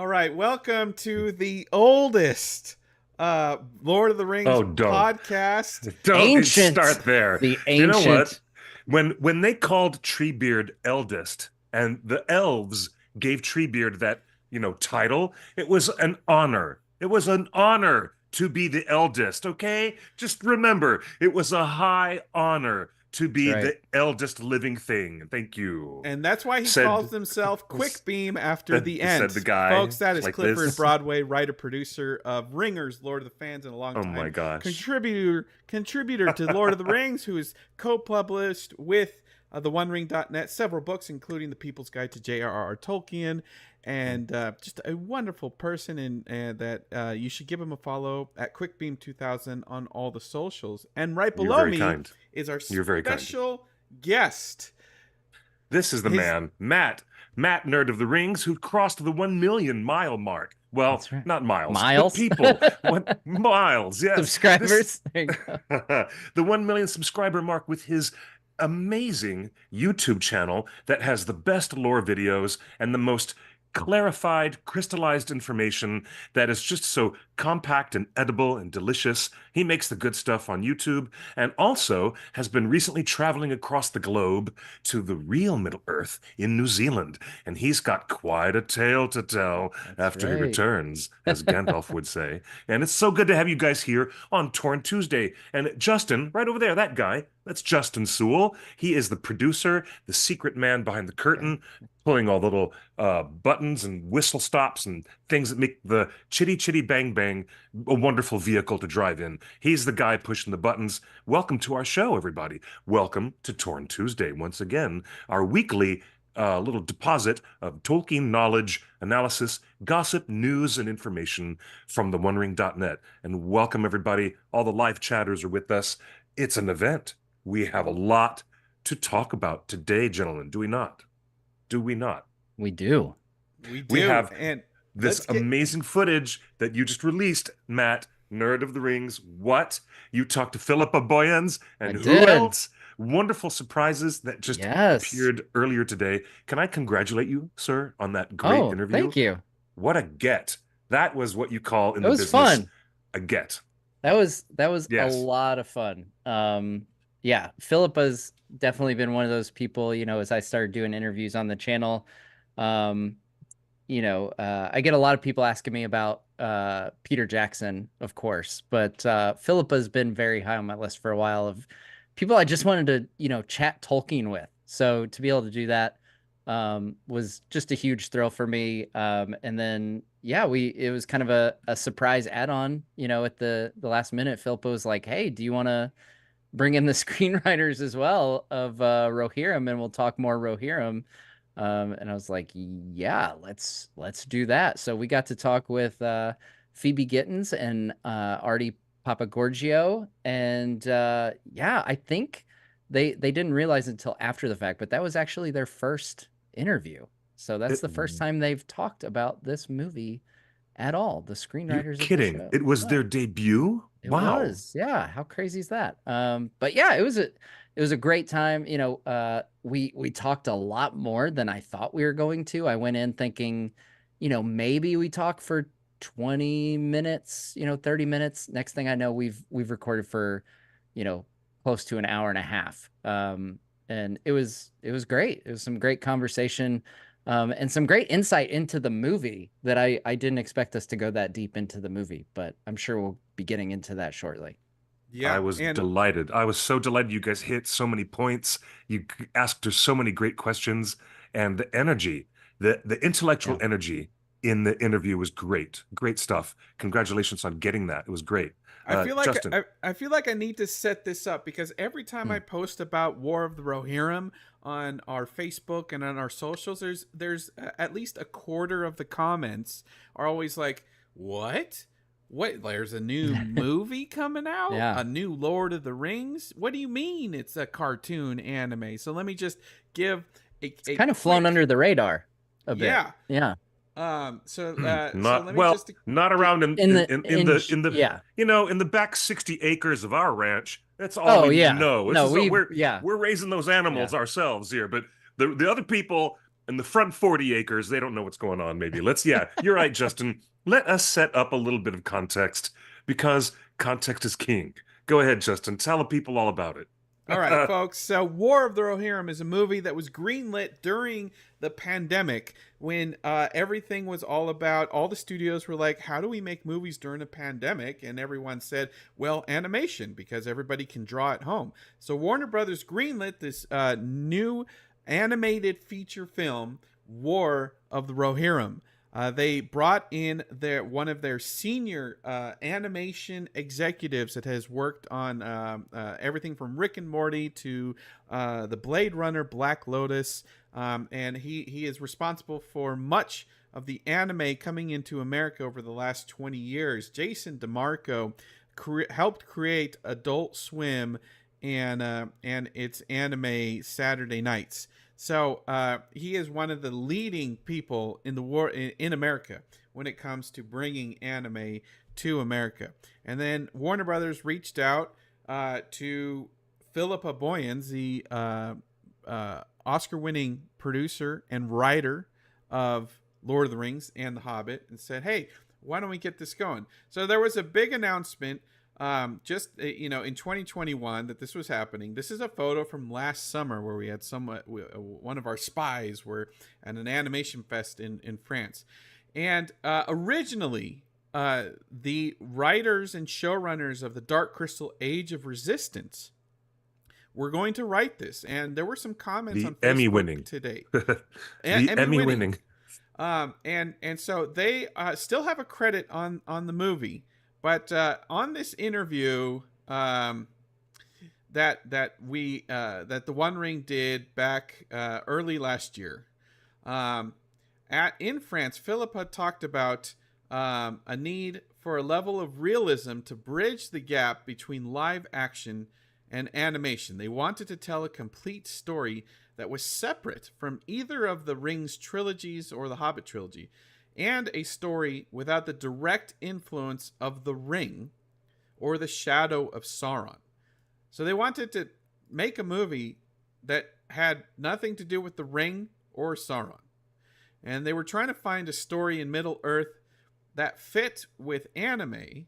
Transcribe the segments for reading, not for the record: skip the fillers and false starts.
All right, welcome to the oldest Lord of the Rings Oh, don't. podcast. Don't Ancient. start there. The You know what? ancient. When they called Treebeard eldest and the elves gave Treebeard that, title, it was an honor. It was an honor to be the eldest, okay? Just remember, it was a high honor to That's be right. the eldest living thing. Thank you. And that's why he calls Said himself Quick Beam after the said the Ents. guy Folks, that is like Clifford this. Broadway, writer, producer of Ringers, Lord of the Fans, and a long Oh my time gosh. contributor to Lord of the Rings, who is co-published with theonering.net several books, including The People's Guide to J.R.R. Tolkien, and just a wonderful person, and that you should give him a follow at QuickBeam2000 on all the socials. And right You're below very me kind. is our You're very kind. special guest. This is the man, Matt, Nerd of the Rings, who crossed the 1 million mile mark. Well, That's right. not miles, Miles? but people. What miles? Yes. Subscribers. There you go. The 1 million subscriber mark with his amazing YouTube channel that has the best lore videos and the most clarified, crystallized information that is just so compact and edible and delicious. He makes the good stuff on YouTube and also has been recently traveling across the globe to the real Middle Earth in New Zealand. And he's got quite a tale to tell after he right. returns, as Gandalf would say. And it's so good to have you guys here on Torn Tuesday. And Justin, right over there, that guy, that's Justin Sewell. He is the producer, the secret man behind the curtain, pulling all the little buttons and whistle stops and things that make the chitty chitty bang bang a wonderful vehicle to drive in. He's the guy pushing the buttons. Welcome to our show, everybody. Welcome to Torn Tuesday once again, our weekly little deposit of Tolkien knowledge, analysis, gossip, news, and information from theonering.net. And welcome, everybody. All the live chatters are with us. It's an event. We have a lot to talk about today, gentlemen. Do we not? Do we not? We do. We have and this amazing footage that you just released, Matt, Nerd of the Rings. What? You talked to Philippa Boyens and who else? Wonderful surprises that just appeared earlier today. Can I congratulate you, sir, on that great interview? Thank you. What a get. That was what you call in the business fun. A get. That was a lot of fun. Yeah, Philippa's definitely been one of those people, as I started doing interviews on the channel. I get a lot of people asking me about Peter Jackson, of course, but Philippa's been very high on my list for a while of people I just wanted to, chat Tolkien with. So to be able to do that was just a huge thrill for me. And then, it was kind of a surprise add-on, at the last minute. Philippa was like, hey, do you want to bring in the screenwriters as well of Rohirrim, and we'll talk more Rohirrim. And I was like, yeah, let's do that. So we got to talk with Phoebe Gittins and Arty Papageorgiou, and I think they didn't realize until after the fact, but that was actually their first interview. So that's the first time they've talked about this movie at all. The screenwriters. You're kidding. Of the show. It was their debut. It wow. was, yeah. How crazy is that? But yeah, it was a great time. We talked a lot more than I thought we were going to. I went in thinking, maybe we talk for 20 minutes, 30 minutes. Next thing I know, we've recorded for, close to an hour and a half. And it was great. It was some great conversation. And some great insight into the movie that I didn't expect us to go that deep into the movie, but I'm sure we'll be getting into that shortly. Yeah, I was delighted. I was so delighted. You guys hit so many points. You asked her so many great questions, and the energy, the intellectual energy in the interview was great. Great stuff. Congratulations on getting that. It was great. I feel like Justin. I feel like I need to set this up because every time I post about War of the Rohirrim on our Facebook and on our socials, there's at least a quarter of the comments are always like, "What? What? There's a new movie coming out? A new Lord of the Rings? What do you mean it's a cartoon anime?" So let me just give it's kind of flown under the radar a bit. Yeah. So not around in the in the back 60 acres of our ranch. That's all we know. We're raising those animals ourselves here, but the other people in the front 40 acres, they don't know what's going on, maybe. You're right, Justin. Let us set up a little bit of context, because context is king. Go ahead, Justin. Tell the people all about it. All right, folks. So War of the Rohirrim is a movie that was greenlit during the pandemic, when everything was all the studios were like, how do we make movies during a pandemic? And everyone said, well, animation, because everybody can draw at home. So Warner Brothers greenlit this new animated feature film, War of the Rohirrim. They brought in one of their senior animation executives that has worked on everything from Rick and Morty to the Blade Runner, Black Lotus, and he is responsible for much of the anime coming into America over the last 20 years. Jason DeMarco helped create Adult Swim and its anime Saturday Nights. So he is one of the leading people in the war in America when it comes to bringing anime to America. And then Warner Brothers reached out to Philippa Boyens, the Oscar-winning producer and writer of Lord of the Rings and The Hobbit, and said, "Hey, why don't we get this going?" So there was a big announcement in 2021 that this was happening. This is a photo from last summer where we had one of our spies were at an animation fest in France. And originally, the writers and showrunners of the Dark Crystal Age of Resistance were going to write this. And there were some comments on Facebook Emmy winning today. Emmy winning. And so they still have a credit on the movie. But on this interview that the One Ring did back early last year, in France, Philippa talked about a need for a level of realism to bridge the gap between live action and animation. They wanted to tell a complete story that was separate from either of the Rings trilogies or the Hobbit trilogy, and a story without the direct influence of the Ring or the shadow of Sauron. So they wanted to make a movie that had nothing to do with the Ring or Sauron. And they were trying to find a story in Middle-earth that fit with anime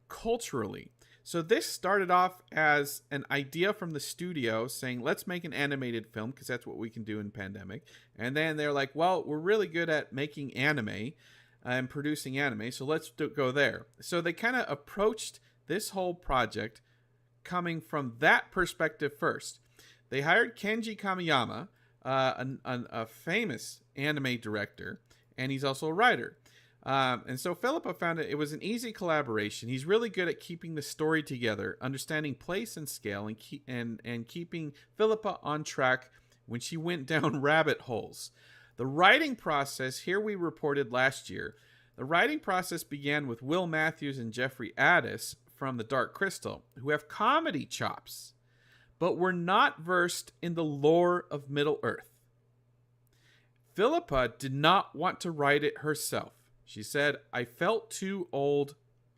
culturally. So this started off as an idea from the studio saying, let's make an animated film because that's what we can do in pandemic. And then they're like, well, we're really good at making anime and producing anime, so let's go there. So they kind of approached this whole project coming from that perspective first. They hired Kenji Kamiyama, a famous anime director, and he's also a writer. And so Philippa found it was an easy collaboration. He's really good at keeping the story together, understanding place and scale, and keeping Philippa on track when she went down rabbit holes. The writing process, here we reported last year, the writing process began with Will Matthews and Jeffrey Addis from The Dark Crystal, who have comedy chops, but were not versed in the lore of Middle-earth. Philippa did not want to write it herself. She said, I felt too old,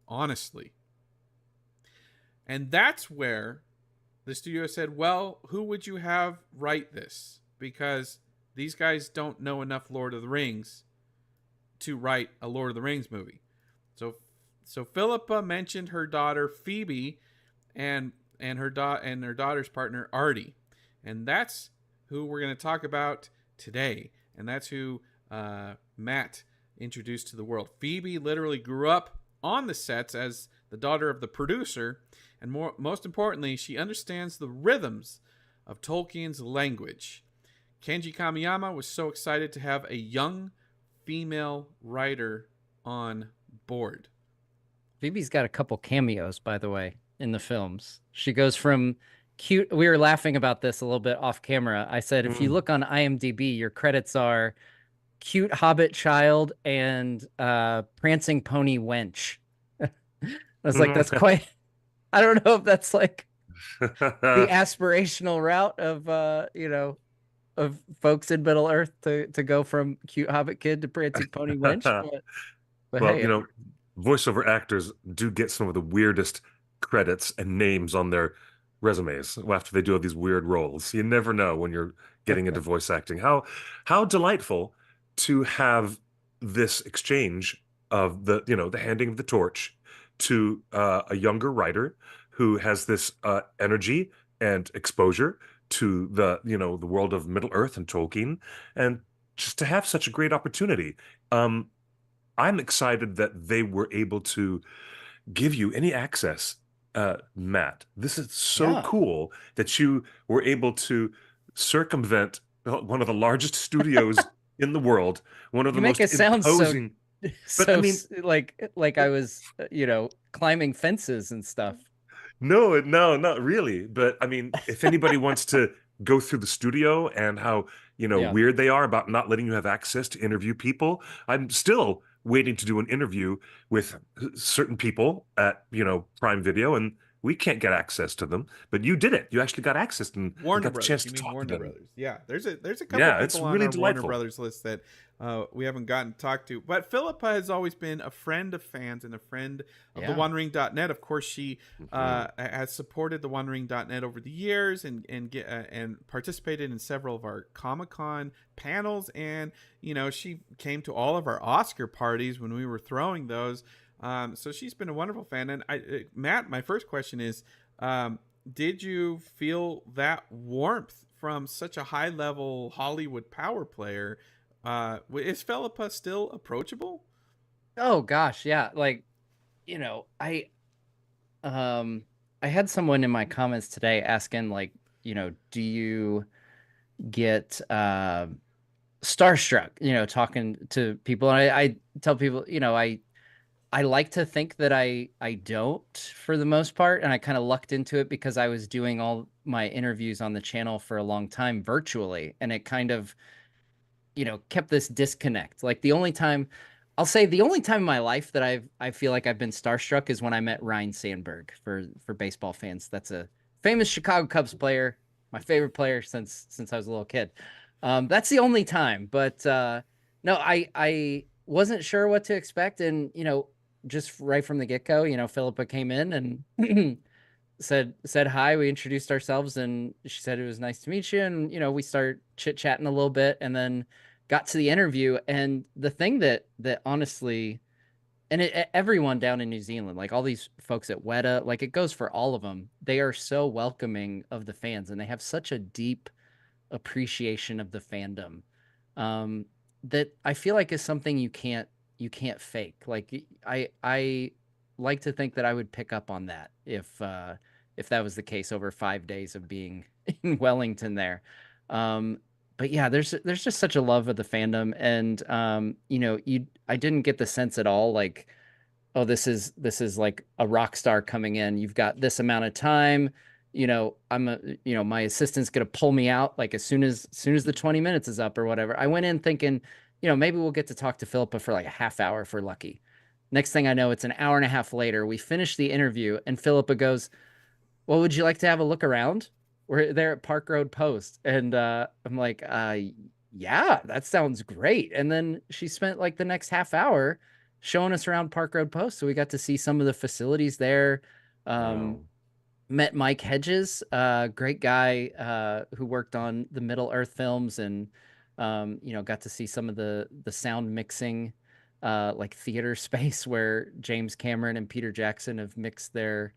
honestly. And that's where the studio said, well, who would you have write this? Because these guys don't know enough Lord of the Rings to write a Lord of the Rings movie. So Philippa mentioned her daughter Phoebe and her daughter's partner Arty. And that's who we're going to talk about today. And that's who Matt introduced to the world. Phoebe literally grew up on the sets as the daughter of the producer, and most importantly, she understands the rhythms of Tolkien's language. Kenji Kamiyama was so excited to have a young female writer on board. Phoebe's got a couple cameos, by the way, in the films. She goes from cute. We were laughing about this a little bit off camera. I said, if you look on IMDb, your credits are cute hobbit child and prancing pony wench. I was like, that's quite, I don't know if that's like the aspirational route of of folks in Middle Earth to go from cute hobbit kid to prancing pony wench. But well, hey, voiceover actors do get some of the weirdest credits and names on their resumes after they do all these weird roles. You never know when you're getting into voice acting. How delightful to have this exchange of the the handing of the torch to a younger writer who has this energy and exposure to the world of Middle Earth and Tolkien, and just to have such a great opportunity. I'm excited that they were able to give you any access, Matt. This is so cool that you were able to circumvent one of the largest studios in the world, one of the most imposing. But I mean, like I was, climbing fences and stuff. No, not really. But I mean, if anybody wants to go through the studio and how weird they are about not letting you have access to interview people, I'm still waiting to do an interview with certain people at Prime Video, and we can't get access to them. But you did it. You actually got access and got the chance to talk to them. Brothers. Yeah, there's a couple of people on our Warner Brothers list that we haven't gotten to talk to. But Philippa has always been a friend of fans and a friend of the OneRing.net. Of course, she has supported the OneRing.net over the years and participated in several of our Comic-Con panels. And, she came to all of our Oscar parties when we were throwing those. So she's been a wonderful fan. And Matt, my first question is, did you feel that warmth from such a high-level Hollywood power player? Is Philippa still approachable? Oh gosh, yeah. I had someone in my comments today asking, do you get starstruck? Talking to people, and I tell people, I like to think that I don't, for the most part, and I kind of lucked into it because I was doing all my interviews on the channel for a long time virtually, and it kind of kept this disconnect. Like the only time in my life that I feel like I've been starstruck is when I met Ryne Sandberg. For baseball fans, that's a famous Chicago Cubs player, my favorite player since I was a little kid. That's the only time, but no, I wasn't sure what to expect, and just right from the get-go, Philippa came in and said hi. We introduced ourselves, and she said it was nice to meet you, and we started chit-chatting a little bit, and then got to the interview. And the thing that honestly, and everyone down in New Zealand, like all these folks at Weta, like it goes for all of them, they are so welcoming of the fans, and they have such a deep appreciation of the fandom, that I feel like is something you can't fake. Like I like to think that I would pick up on that if that was the case over 5 days of being in Wellington there. But yeah, there's just such a love of the fandom, and I didn't get the sense at all like, oh, this is like a rock star coming in. You've got this amount of time. My assistant's gonna pull me out like as soon as the 20 minutes is up or whatever. I went in thinking, maybe we'll get to talk to Philippa for like a half hour if we're lucky. Next thing I know, it's an hour and a half later. We finish the interview, and Philippa goes, well, would you like to have a look around? We're there at Park Road Post. And I'm like, yeah, that sounds great. And then she spent like the next half hour showing us around Park Road Post. So we got to see some of the facilities there. Wow. Met Mike Hedges, great guy who worked on the Middle Earth films, and got to see some of the sound mixing, like theater space where James Cameron and Peter Jackson have mixed their,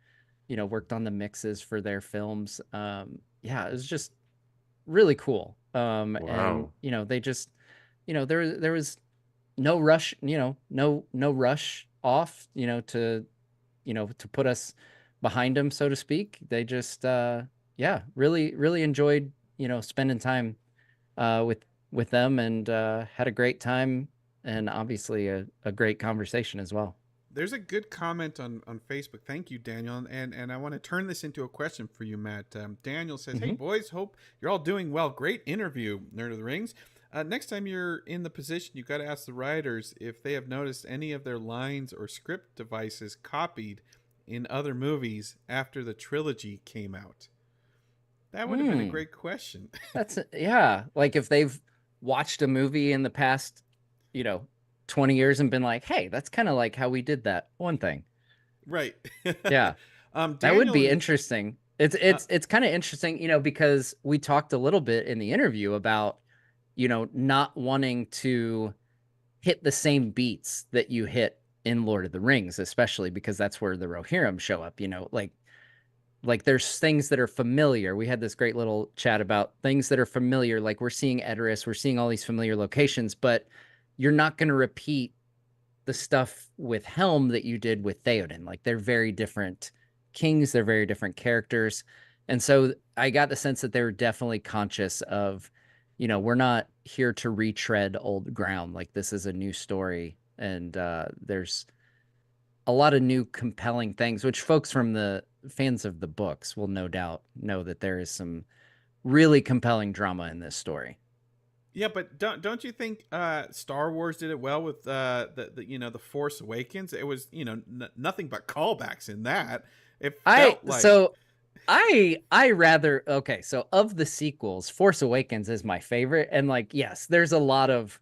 worked on the mixes for their films. It was just really cool. Wow. And they just, there was no rush, no rush off, to put us behind them, so to speak. They just really enjoyed spending time with them, and had a great time, and obviously a great conversation as well. There's a good comment on Facebook. Thank you, Daniel. And I want to turn this into a question for you, Matt. Daniel says, hey, boys, hope you're all doing well. Great interview, Nerd of the Rings. Next time you're in the position, you've got to ask the writers if they have noticed any of their lines or script devices copied in other movies after the trilogy came out. That would have been a great question. Like if they've watched a movie in the past, 20 years and been like, hey, that's kind of like how we did that one thing. Right. Yeah. That would be interesting. It's kind of interesting, you know, because we talked a little bit in the interview about, you know, not wanting to hit the same beats that you hit in Lord of the Rings, especially because that's where the Rohirrim show up, you know, like there's things that are familiar. We had this great little chat about things that are familiar. Like we're seeing Edoras, we're seeing all these familiar locations, but you're not going to repeat the stuff with Helm that you did with Theoden. Like they're very different kings, they're very different characters. And so I got the sense that they were definitely conscious of, you know, we're not here to retread old ground. Like this is a new story. And there's a lot of new compelling things, which folks from the fans of the books will no doubt know that there is some really compelling drama in this story. Yeah, but don't you think Star Wars did it well with the you know, the Force Awakens? It was, you know, nothing but callbacks in that. It felt I rather, okay, so of the sequels, Force Awakens is my favorite, and like yes, there's a lot of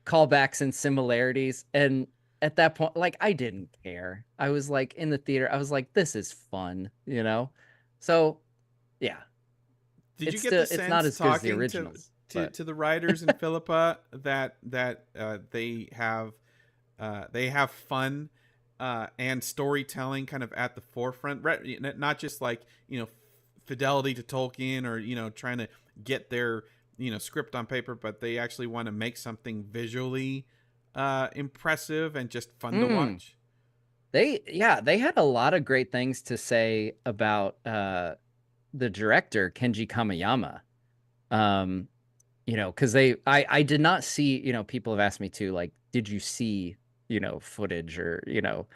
callbacks and similarities, and at that point, like I didn't care. I was like in the theater, I was like, this is fun, you know. So yeah, Did you get the sense, it's not as good as the talking originals. To the writers and Philippa, that they have fun and storytelling kind of at the forefront, not just like, you know, fidelity to Tolkien, or, you know, trying to get their, you know, script on paper, but they actually want to make something visually impressive and just fun to watch? They had a lot of great things to say about the director Kenji Kamiyama. You know, because I did not see, you know, people have asked me to, like, did you see, you know, footage, or, you know,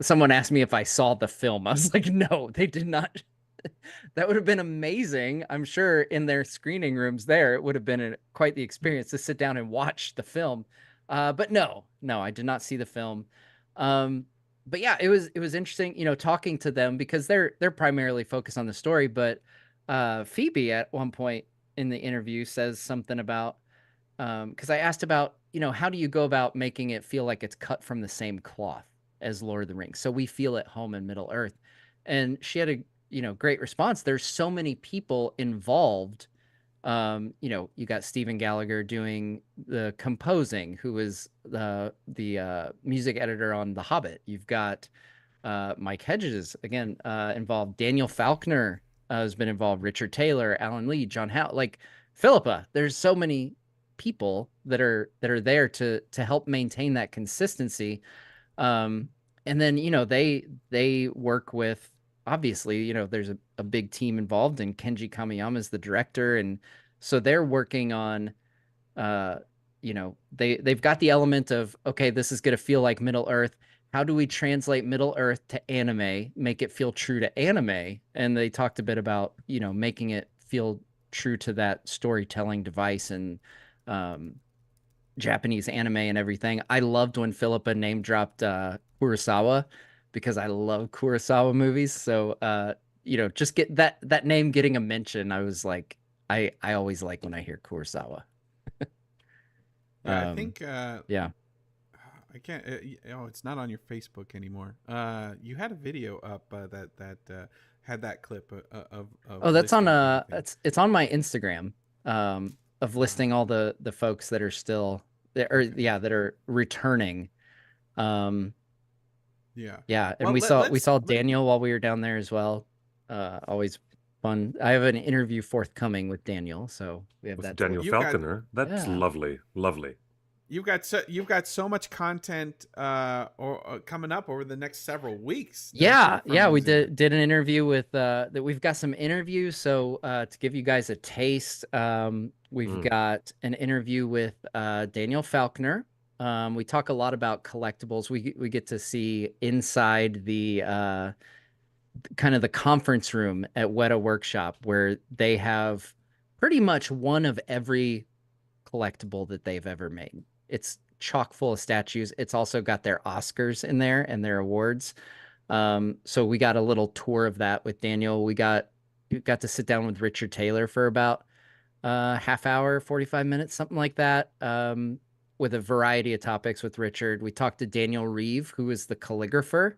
someone asked me if I saw the film. I was like, no, they did not. That would have been amazing. I'm sure in their screening rooms there, it would have been quite the experience to sit down and watch the film. But no, I did not see the film. But yeah, it was interesting, you know, talking to them, because they're primarily focused on the story. But Phoebe at one point in the interview says something about, because I asked about, you know, how do you go about making it feel like it's cut from the same cloth as Lord of the Rings, so we feel at home in Middle Earth? And she had a, you know, great response. There's so many people involved. You know, you got Stephen Gallagher doing the composing, who is the music editor on The Hobbit. You've got Mike Hedges again involved. Daniel Faulkner has been involved. Richard Taylor, Alan Lee, John Howe, like Philippa. There's so many people that are there to help maintain that consistency. And then, you know, they work with, obviously, you know, there's a big team involved, and Kenji Kamiyama is the director, and so they're working on you know, they've got the element of, okay, this is going to feel like Middle Earth. How do we translate Middle Earth to anime, make it feel true to anime? And they talked a bit about, you know, making it feel true to that storytelling device and Japanese anime and everything. I loved when Philippa name dropped Kurosawa, because I love Kurosawa movies. So you know, just get that name getting a mention. I was like, I always like when I hear Kurosawa. Yeah, I think yeah. I can't. Oh, it's not on your Facebook anymore. You had a video up that had that clip of. Oh, that's on it's on my Instagram. Of listing all the folks that are still there, or that are returning. Yeah, and well, we saw Daniel while we were down there as well. Always fun. I have an interview forthcoming with Daniel, so we have that. Daniel Faulkner. That's lovely. You've got so much content coming up over the next several weeks. Yeah, we did an interview with that. We've got some interviews. So to give you guys a taste, we've got an interview with Daniel Faulkner. We talk a lot about collectibles. We get to see inside the kind of the conference room at Weta Workshop, where they have pretty much one of every collectible that they've ever made. It's chock full of statues. It's also got their Oscars in there and their awards. So we got a little tour of that with Daniel. We got to sit down with Richard Taylor for about half hour, 45 minutes, something like that, with a variety of topics with Richard. We talked to Daniel Reeve, who is the calligrapher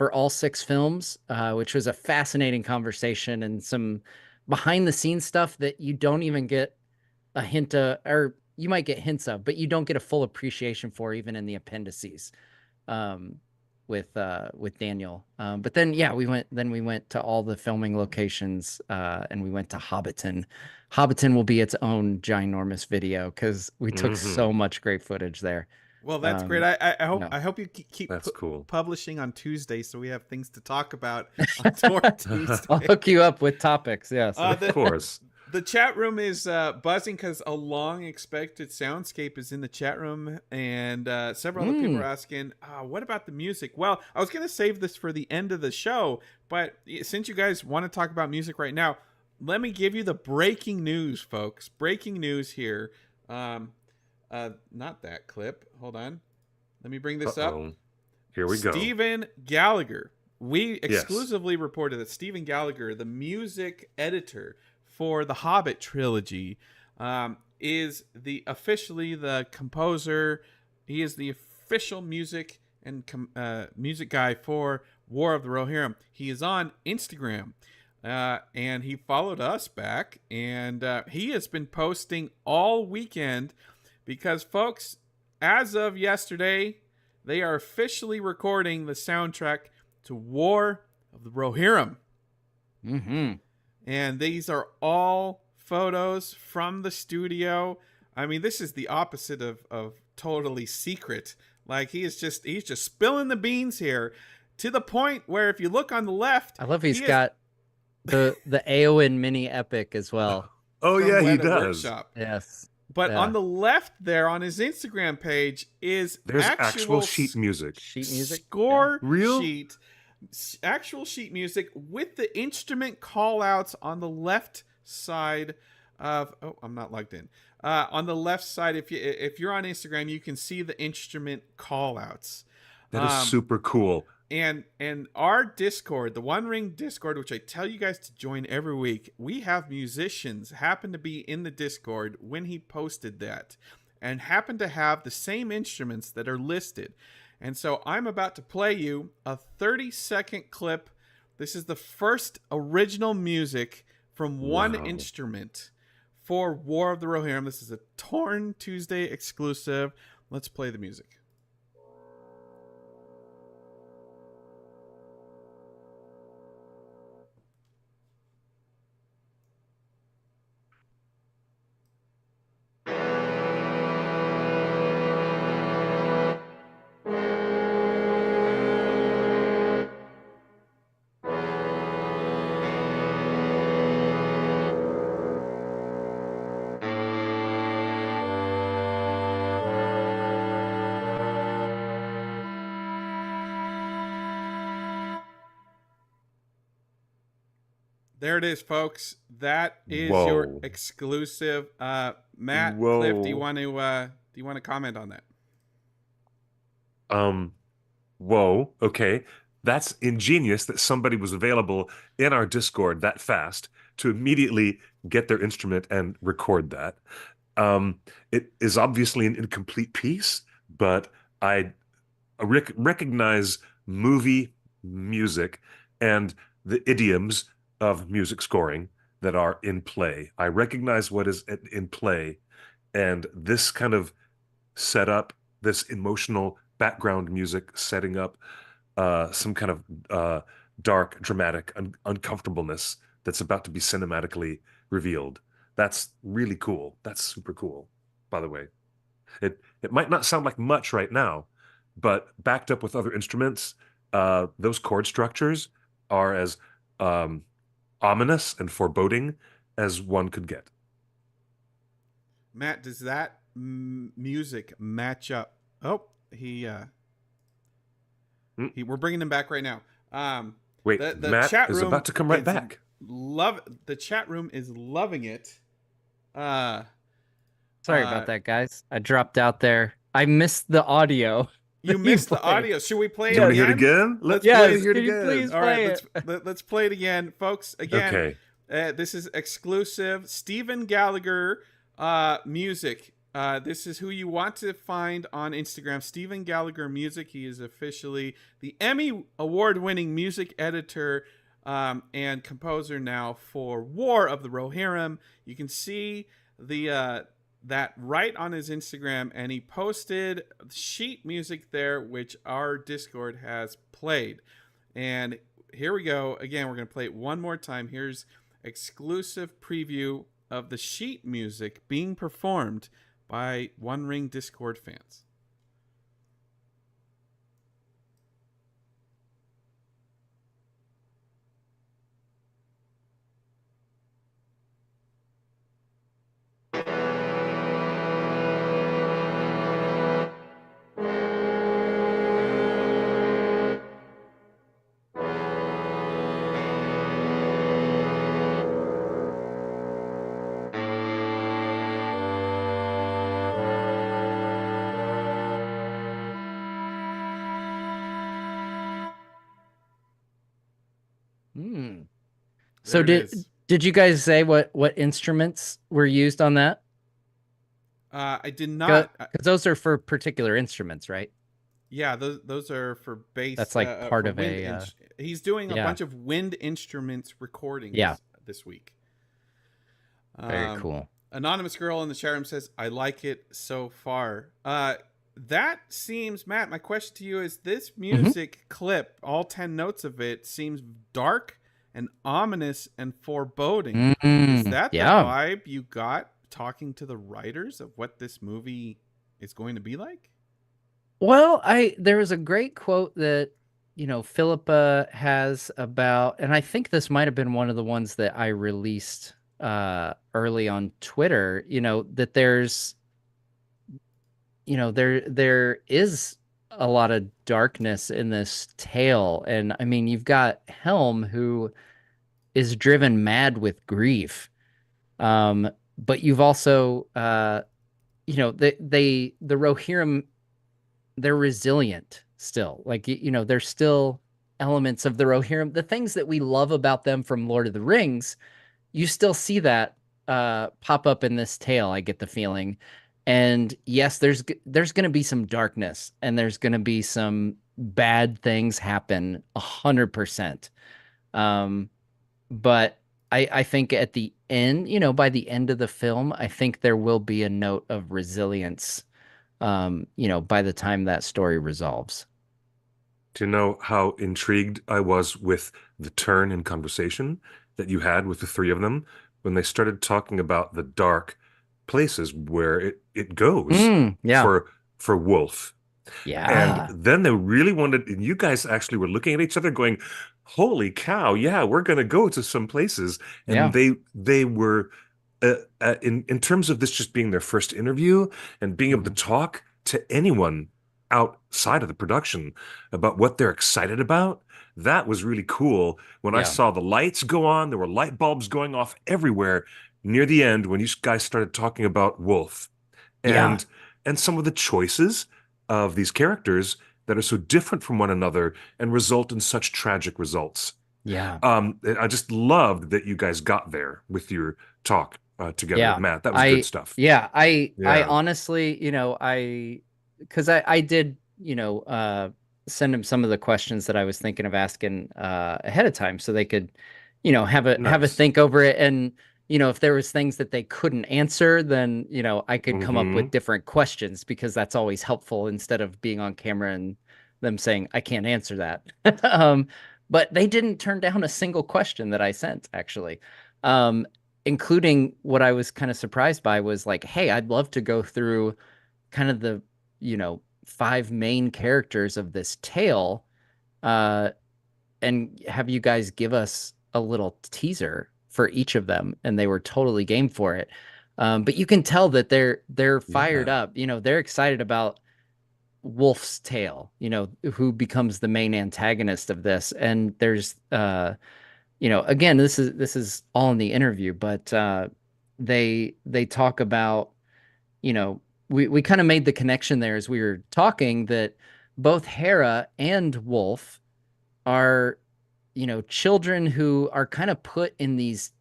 for all 6 films, which was a fascinating conversation and some behind the scenes stuff that you don't even get a hint of, or you might get hints of, but you don't get a full appreciation for even in the appendices. With Daniel. But then we went to all the filming locations, and we went to Hobbiton. Hobbiton will be its own ginormous video because we took so much great footage there. Well, that's great. I hope you keep cool. publishing on Tuesday so we have things to talk about on Torn Tuesday. I'll hook you up with topics. Yes, of course. The chat room is buzzing because a long-expected soundscape is in the chat room, and several other people are asking, what about the music? Well, I was going to save this for the end of the show, but since you guys want to talk about music right now, let me give you the breaking news, folks. Breaking news here. Not that clip. Hold on. Let me bring this up. Here we go. Stephen Gallagher. We exclusively reported that Stephen Gallagher, the music editor for the Hobbit trilogy, is officially the composer. He is the official music and music guy for War of the Rohirrim. He is on Instagram, and he followed us back, and he has been posting all weekend because, folks, as of yesterday, they are officially recording the soundtrack to War of the Rohirrim. And these are all photos from the studio. I mean, this is the opposite of totally secret. Like, he's just spilling the beans here, to the point where if you look on the left, I love he's got the Eowyn mini epic as well. Oh yeah, he does. Workshop. Yes. But on the left there on his Instagram page there's actual sheet music. Score Real? sheet. Actual sheet music with the instrument call outs on the left side of I'm not logged in. On the left side, if you're on Instagram, you can see the instrument call outs. That is super cool. And our Discord, the One Ring Discord, which I tell you guys to join every week, we have musicians happen to be in the Discord when he posted that and happen to have the same instruments that are listed. And so I'm about to play you a 30-second clip. This is the first original music from one instrument for War of the Rohirrim. This is a Torn Tuesday exclusive. Let's play the music. There it is, folks. That is your exclusive. Matt, Cliff, do you want to comment on that? Whoa. Okay. That's ingenious that somebody was available in our Discord that fast to immediately get their instrument and record that. It is obviously an incomplete piece, but I recognize movie music and the idioms of music scoring that are in play. I recognize what is in play, and this kind of setup, this emotional background music setting up some kind of dark, dramatic uncomfortableness that's about to be cinematically revealed. That's really cool. That's super cool, by the way. It might not sound like much right now, but backed up with other instruments, those chord structures are as ominous and foreboding as one could get. Matt, does that music match up? Oh, we're bringing him back right now. Wait, the Matt chat room is about to come right back. The chat room is loving it. Sorry about that, guys. I dropped out there. I missed the audio. You missed the audio. Should we play it again? Do you want to hear it again? Let's play it again. Please All play right, let's play it again, folks. Again, okay. This is exclusive Stephen Gallagher music. This is who you want to find on Instagram. Stephen Gallagher Music. He is officially the Emmy award-winning music editor and composer now for War of the Rohirrim. You can see the that right on his Instagram, and he posted sheet music there, which our Discord has played. And here we go. Again, we're going to play it one more time. Here's exclusive preview of the sheet music being performed by One Ring Discord fans. So did you guys say what instruments were used on that? I did not, because those are for particular instruments, right? Yeah, those are for bass. That's like part of he's doing a bunch of wind instruments recordings this week. Very cool. Anonymous girl in the chat room says, "I like it so far." That seems, Matt. My question to you is: this music clip, all 10 notes of it, seems dark and ominous and foreboding. Is that the vibe you got talking to the writers of what this movie is going to be like? Well, there was a great quote that, Philippa has about, and I think this might have been one of the ones that I released early on Twitter, that there's, there is a lot of darkness in this tale. And I mean, you've got Helm, who is driven mad with grief. But you've also, the Rohirrim, they're resilient still. Like, there's still elements of the Rohirrim. The things that we love about them from Lord of the Rings, you still see that pop up in this tale, I get the feeling. And yes, there's going to be some darkness, and there's going to be some bad things happen 100%. But I think at the end, by the end of the film, I think there will be a note of resilience, by the time that story resolves. Do you know how intrigued I was with the turn in conversation that you had with the three of them when they started talking about the dark places where it goes for Wolf? Yeah. And then they really wanted, and you guys actually were looking at each other going, holy cow, yeah, we're going to go to some places. And they were, in terms of this just being their first interview and being able to talk to anyone outside of the production about what they're excited about, that was really cool. When I saw the lights go on, there were light bulbs going off everywhere near the end when you guys started talking about Wolf and some of the choices of these characters that are so different from one another and result in such tragic results. Yeah. I just loved that you guys got there with your talk together with Matt. That was good stuff. Yeah. I honestly, because I did, send him some of the questions that I was thinking of asking ahead of time, so they could, have a think over it. And, if there was things that they couldn't answer, then, I could come up with different questions, because that's always helpful instead of being on camera and them saying, I can't answer that. But they didn't turn down a single question that I sent, actually. Including what I was kind of surprised by was like, hey, I'd love to go through kind of the, 5 main characters of this tale, and have you guys give us a little teaser for each of them. And they were totally game for it. But you can tell that they're fired up. They're excited about Wolf's tale, who becomes the main antagonist of this. And there's, again, this is all in the interview, but they talk about, we kind of made the connection there as we were talking, that both Hera and Wolf are, children who are kind of put in these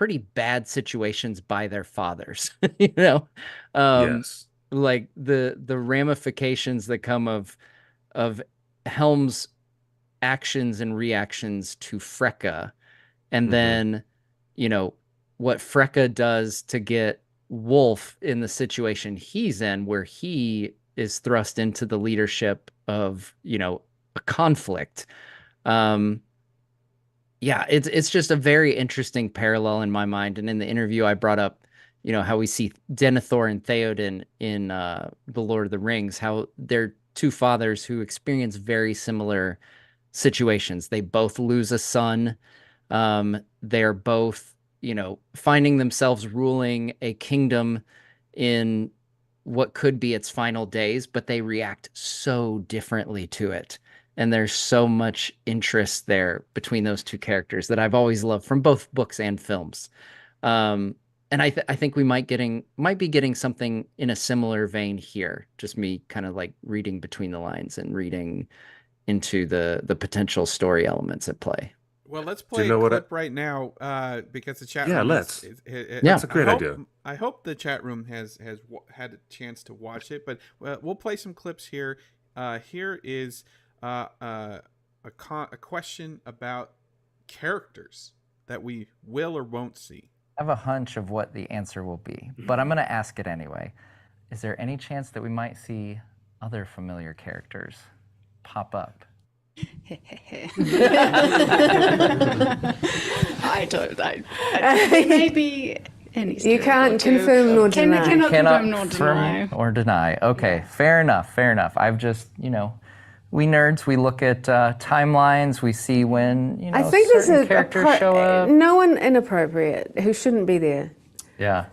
pretty bad situations by their fathers. You know, Yes. like the ramifications that come of Helm's actions and reactions to Freka, and then, you know, what Freka does to get Wolf in the situation he's in, where he is thrust into the leadership of, you know, a conflict. Yeah, it's just a very interesting parallel in my mind. And in the interview, I brought up, you know, how we see Denethor and Theoden in The Lord of the Rings, how they're two fathers who experience very similar situations. They both lose a son. They're both, you know, finding themselves ruling a kingdom in what could be its final days, but they react so differently to it. And there's so much interest there between those two characters that I've always loved from both books and films. And I think we might be getting something in a similar vein here. Just me kind of like reading between the lines and reading into the potential story elements at play. Well, let's play a clip right now because the chat room. Yeah, let's. That's a great idea. I hope the chat room has had a chance to watch it, but we'll play some clips here. Here is a question about characters that we will or won't see. I have a hunch of what the answer will be, but I'm going to ask it anyway. Is there any chance that we might see other familiar characters pop up? I don't know. Maybe any. You can't confirm nor deny. Cannot confirm nor deny. Or deny. Okay, fair enough. I've just, you know, we nerds, we look at timelines, we see when, you know, I think certain characters show up. No one inappropriate who shouldn't be there. Yeah.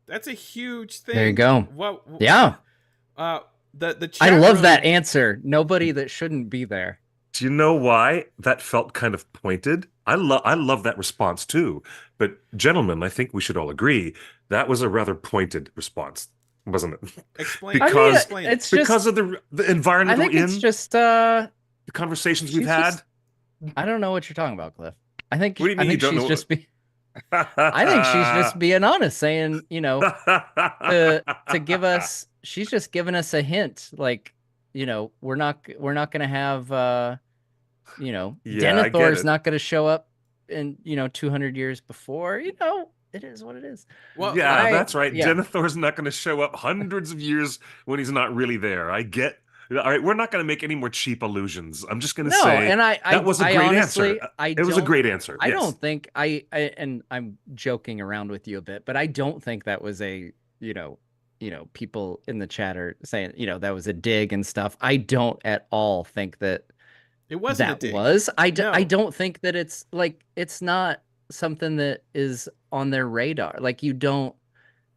That's a huge thing. There you go. Well, yeah. The chat I love room... that answer. Nobody that shouldn't be there. Do you know why that felt kind of pointed? I love that response too. But gentlemen, I think we should all agree that was a rather pointed response, wasn't it? Explain. Because of the environment we're in. It's just the conversations we've had. I don't know what you're talking about, Cliff. I think she's just being honest, saying, you know, to give us. She's just giving us a hint, like, you know, we're not going to have, you know, Denethor's not going to show up in, you know, 200 years before. You know, it is what it is. Well, yeah, that's right. Yeah. Denethor's not going to show up hundreds of years when he's not really there. I get. All right, we're not going to make any more cheap illusions. I'm just going to say that was a great answer. It was a great answer. I don't think and I'm joking around with you a bit, but I don't think that was a, you know, people in the chat are saying, you know, that was a dig and stuff. I don't at all think that it wasn't a dig. I don't think that it's like, it's not something that is on their radar. Like you don't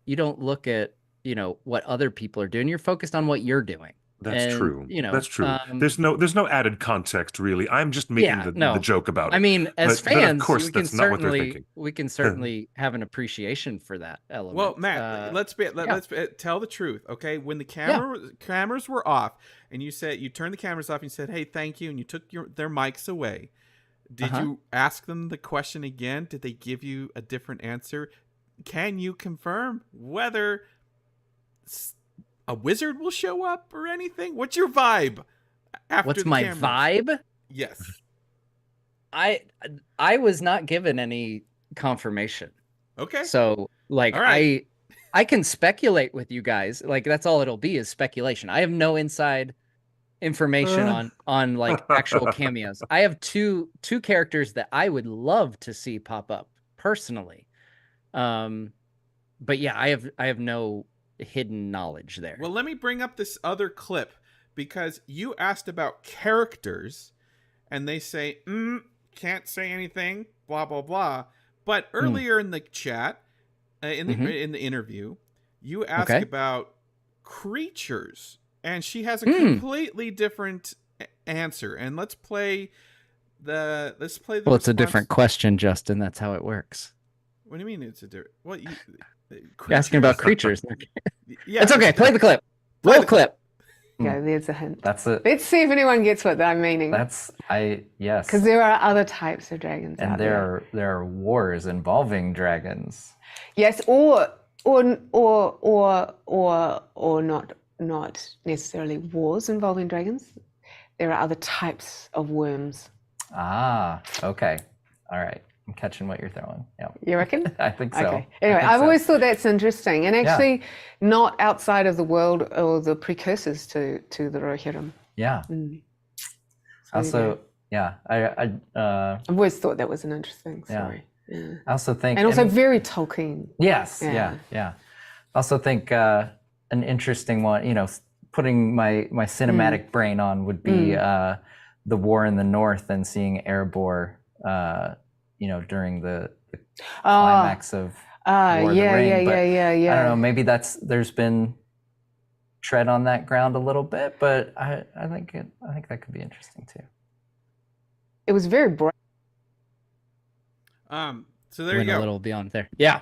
look at, you know, what other people are doing. You're focused on what you're doing. That's true. You know, that's true. There's no added context really. I'm just making the joke about it. I mean, as fans, of course, that's not what they're thinking. We can certainly have an appreciation for that element. Well, Matt, let's tell the truth, okay? When the cameras were off, and you turned the cameras off, and you said, "Hey, thank you," and you took their mics away. Did you ask them the question again? Did they give you a different answer? Can you confirm whether a wizard will show up or anything? What's your vibe? What's my vibe? Yes. I was not given any confirmation. Okay. So like right. I can speculate with you guys. Like that's all it'll be is speculation. I have no inside information on like actual cameos. I have two characters that I would love to see pop up personally. But yeah, I have no hidden knowledge there. Well, let me bring up this other clip because you asked about characters and they say, can't say anything, blah, blah, blah. But earlier in the chat, in the interview, you asked about creatures and she has a completely different answer. And let's play the Well, it's a different question, Justin. That's how it works. What do you mean it's a different? What you're asking about creatures? Yeah, it's okay. Play the clip. Roll clip. Go, there's a hint. That's it. Let's see if anyone gets what I'm meaning. Yes. Because there are other types of dragons And out there. there are wars involving dragons. Yes, or not necessarily wars involving dragons. There are other types of worms. Ah, okay. All right. I'm catching what you're throwing. Yeah. You reckon? I think so. Okay. Anyway, I've always thought that's interesting, and actually not outside of the world or the precursors to the Rohirrim. Yeah. Mm. Also, yeah, I've always thought that was an interesting story. Yeah. I also think, and also very Tolkien. Yes. Yeah. I also think an interesting one, you know, putting my cinematic brain on would be the war in the north and seeing Erebor, you know, during the climax of War of the Ring. But I don't know, maybe there's been tread on that ground a little bit, but I think that could be interesting too. It was very bright. So there you go. A little beyond there. Yeah.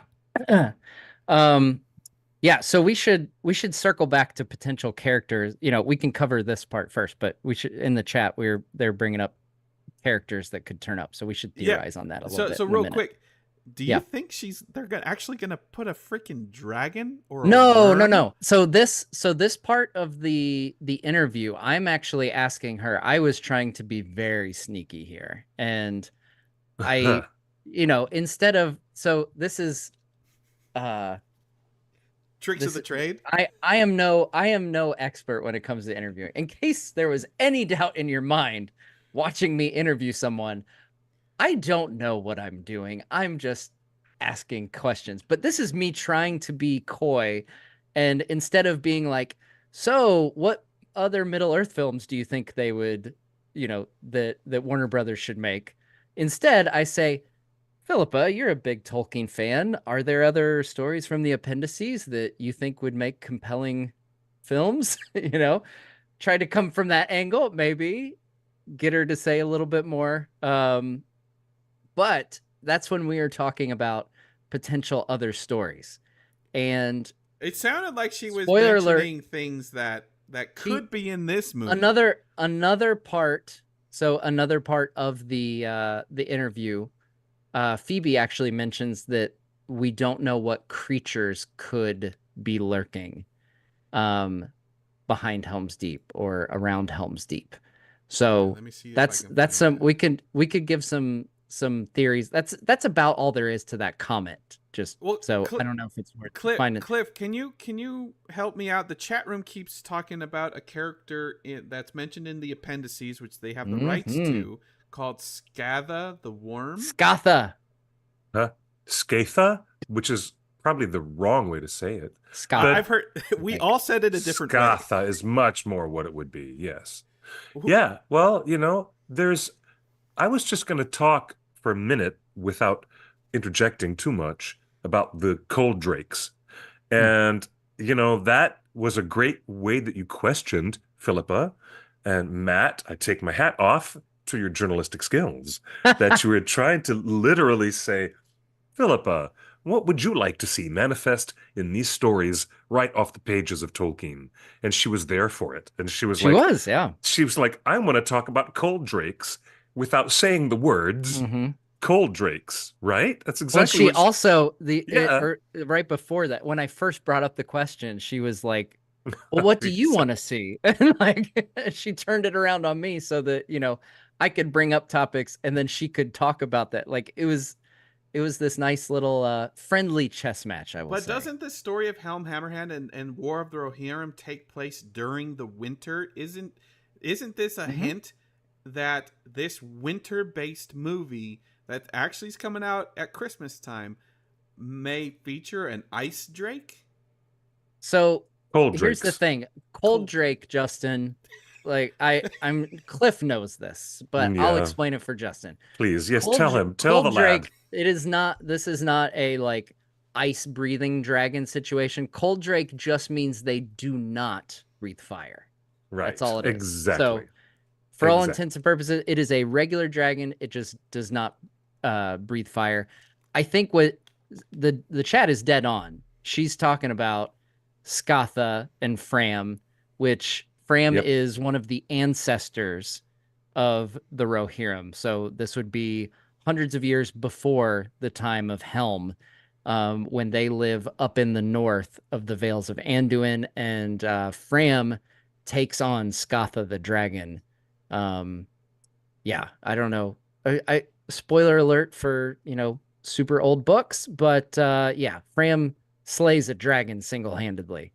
Yeah, so we should circle back to potential characters. You know, we can cover this part first, but we should, in the chat, they're bringing up characters that could turn up, so we should theorize on that a little bit. So real quick, do you think they're actually gonna put a freaking dragon or a worm? No. So this part of the interview, I'm actually asking her. I was trying to be very sneaky here, and I, you know, instead of this is tricks of the trade. I am no expert when it comes to interviewing. In case there was any doubt in your mind watching me interview someone, I don't know what I'm doing. I'm just asking questions. But this is me trying to be coy, and instead of being like, so what other Middle-earth films do you think they would, you know, that Warner Brothers should make? Instead, I say, Philippa, you're a big Tolkien fan. Are there other stories from the appendices that you think would make compelling films? You know, try to come from that angle, maybe get her to say a little bit more. But that's when we are talking about potential other stories. And it sounded like she was mentioning things that could be in this movie. Another part. So another part of the interview, Phoebe actually mentions that we don't know what creatures could be lurking behind Helm's Deep or around Helm's Deep. So that's some we could give some theories. That's about all there is to that comment. I don't know if it's worth finding. Cliff, can you help me out? The chat room keeps talking about a character that's mentioned in the appendices, which they have the rights to, called Scatha the Worm. Scatha. Scatha, which is probably the wrong way to say it. Scatha. I've heard all said it a different way. Scatha is much more what it would be. Yes. Yeah. Well, you know, I was just going to talk for a minute without interjecting too much about the cold drakes. And, you know, that was a great way that you questioned Philippa. And Matt, I take my hat off to your journalistic skills, that you were trying to literally say, Philippa, what would you like to see manifest in these stories right off the pages of Tolkien? And she was there for it. And she was like, I want to talk about cold drakes without saying the words cold drakes, right? That's exactly she also, right before that, when I first brought up the question, she was like, well, what do you want to see? And like, she turned it around on me so that, you know, I could bring up topics and then she could talk about that. Like it was this nice little friendly chess match, I will say. But doesn't the story of Helm Hammerhand and War of the Rohirrim take place during the winter? Isn't this a hint that this winter-based movie that actually is coming out at Christmas time may feature an ice drake? So Cold here's drakes. the thing. Cold drake, Justin, like I'm Cliff knows this, but I'll explain it for Justin. Please, yes, tell him. Tell the lad. This is not a like ice breathing dragon situation. Cold drake just means they do not breathe fire. Right. That's all it is. Exactly. So for all intents and purposes, it is a regular dragon. It just does not breathe fire. I think what the chat is dead on. She's talking about Scatha and Fram, which Fram Yep. is one of the ancestors of the Rohirrim. So this would be hundreds of years before the time of Helm, when they live up in the north of the Vales of Anduin, and Fram takes on Skatha the dragon. Yeah, I don't know. I spoiler alert for, super old books, but yeah, Fram slays a dragon single-handedly.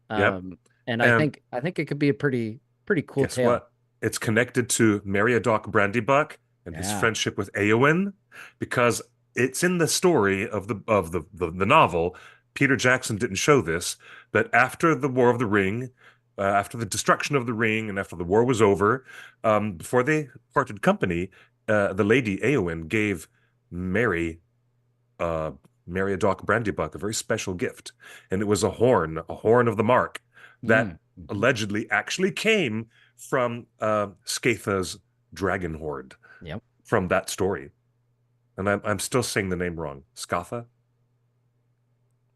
Yep. And I think it could be a pretty cool Guess tale. what? It's connected to Meriadoc Brandybuck and his friendship with Éowyn, because it's in the story of the novel. Peter Jackson didn't show this, but after the War of the Ring, after the destruction of the ring, and after the war was over, before they parted company, the lady Éowyn gave Meriadoc Brandybuck a very special gift, and it was a horn of the Mark that allegedly actually came from Skatha's dragon horde. Yep. From that story. And I'm still saying the name wrong. Skatha?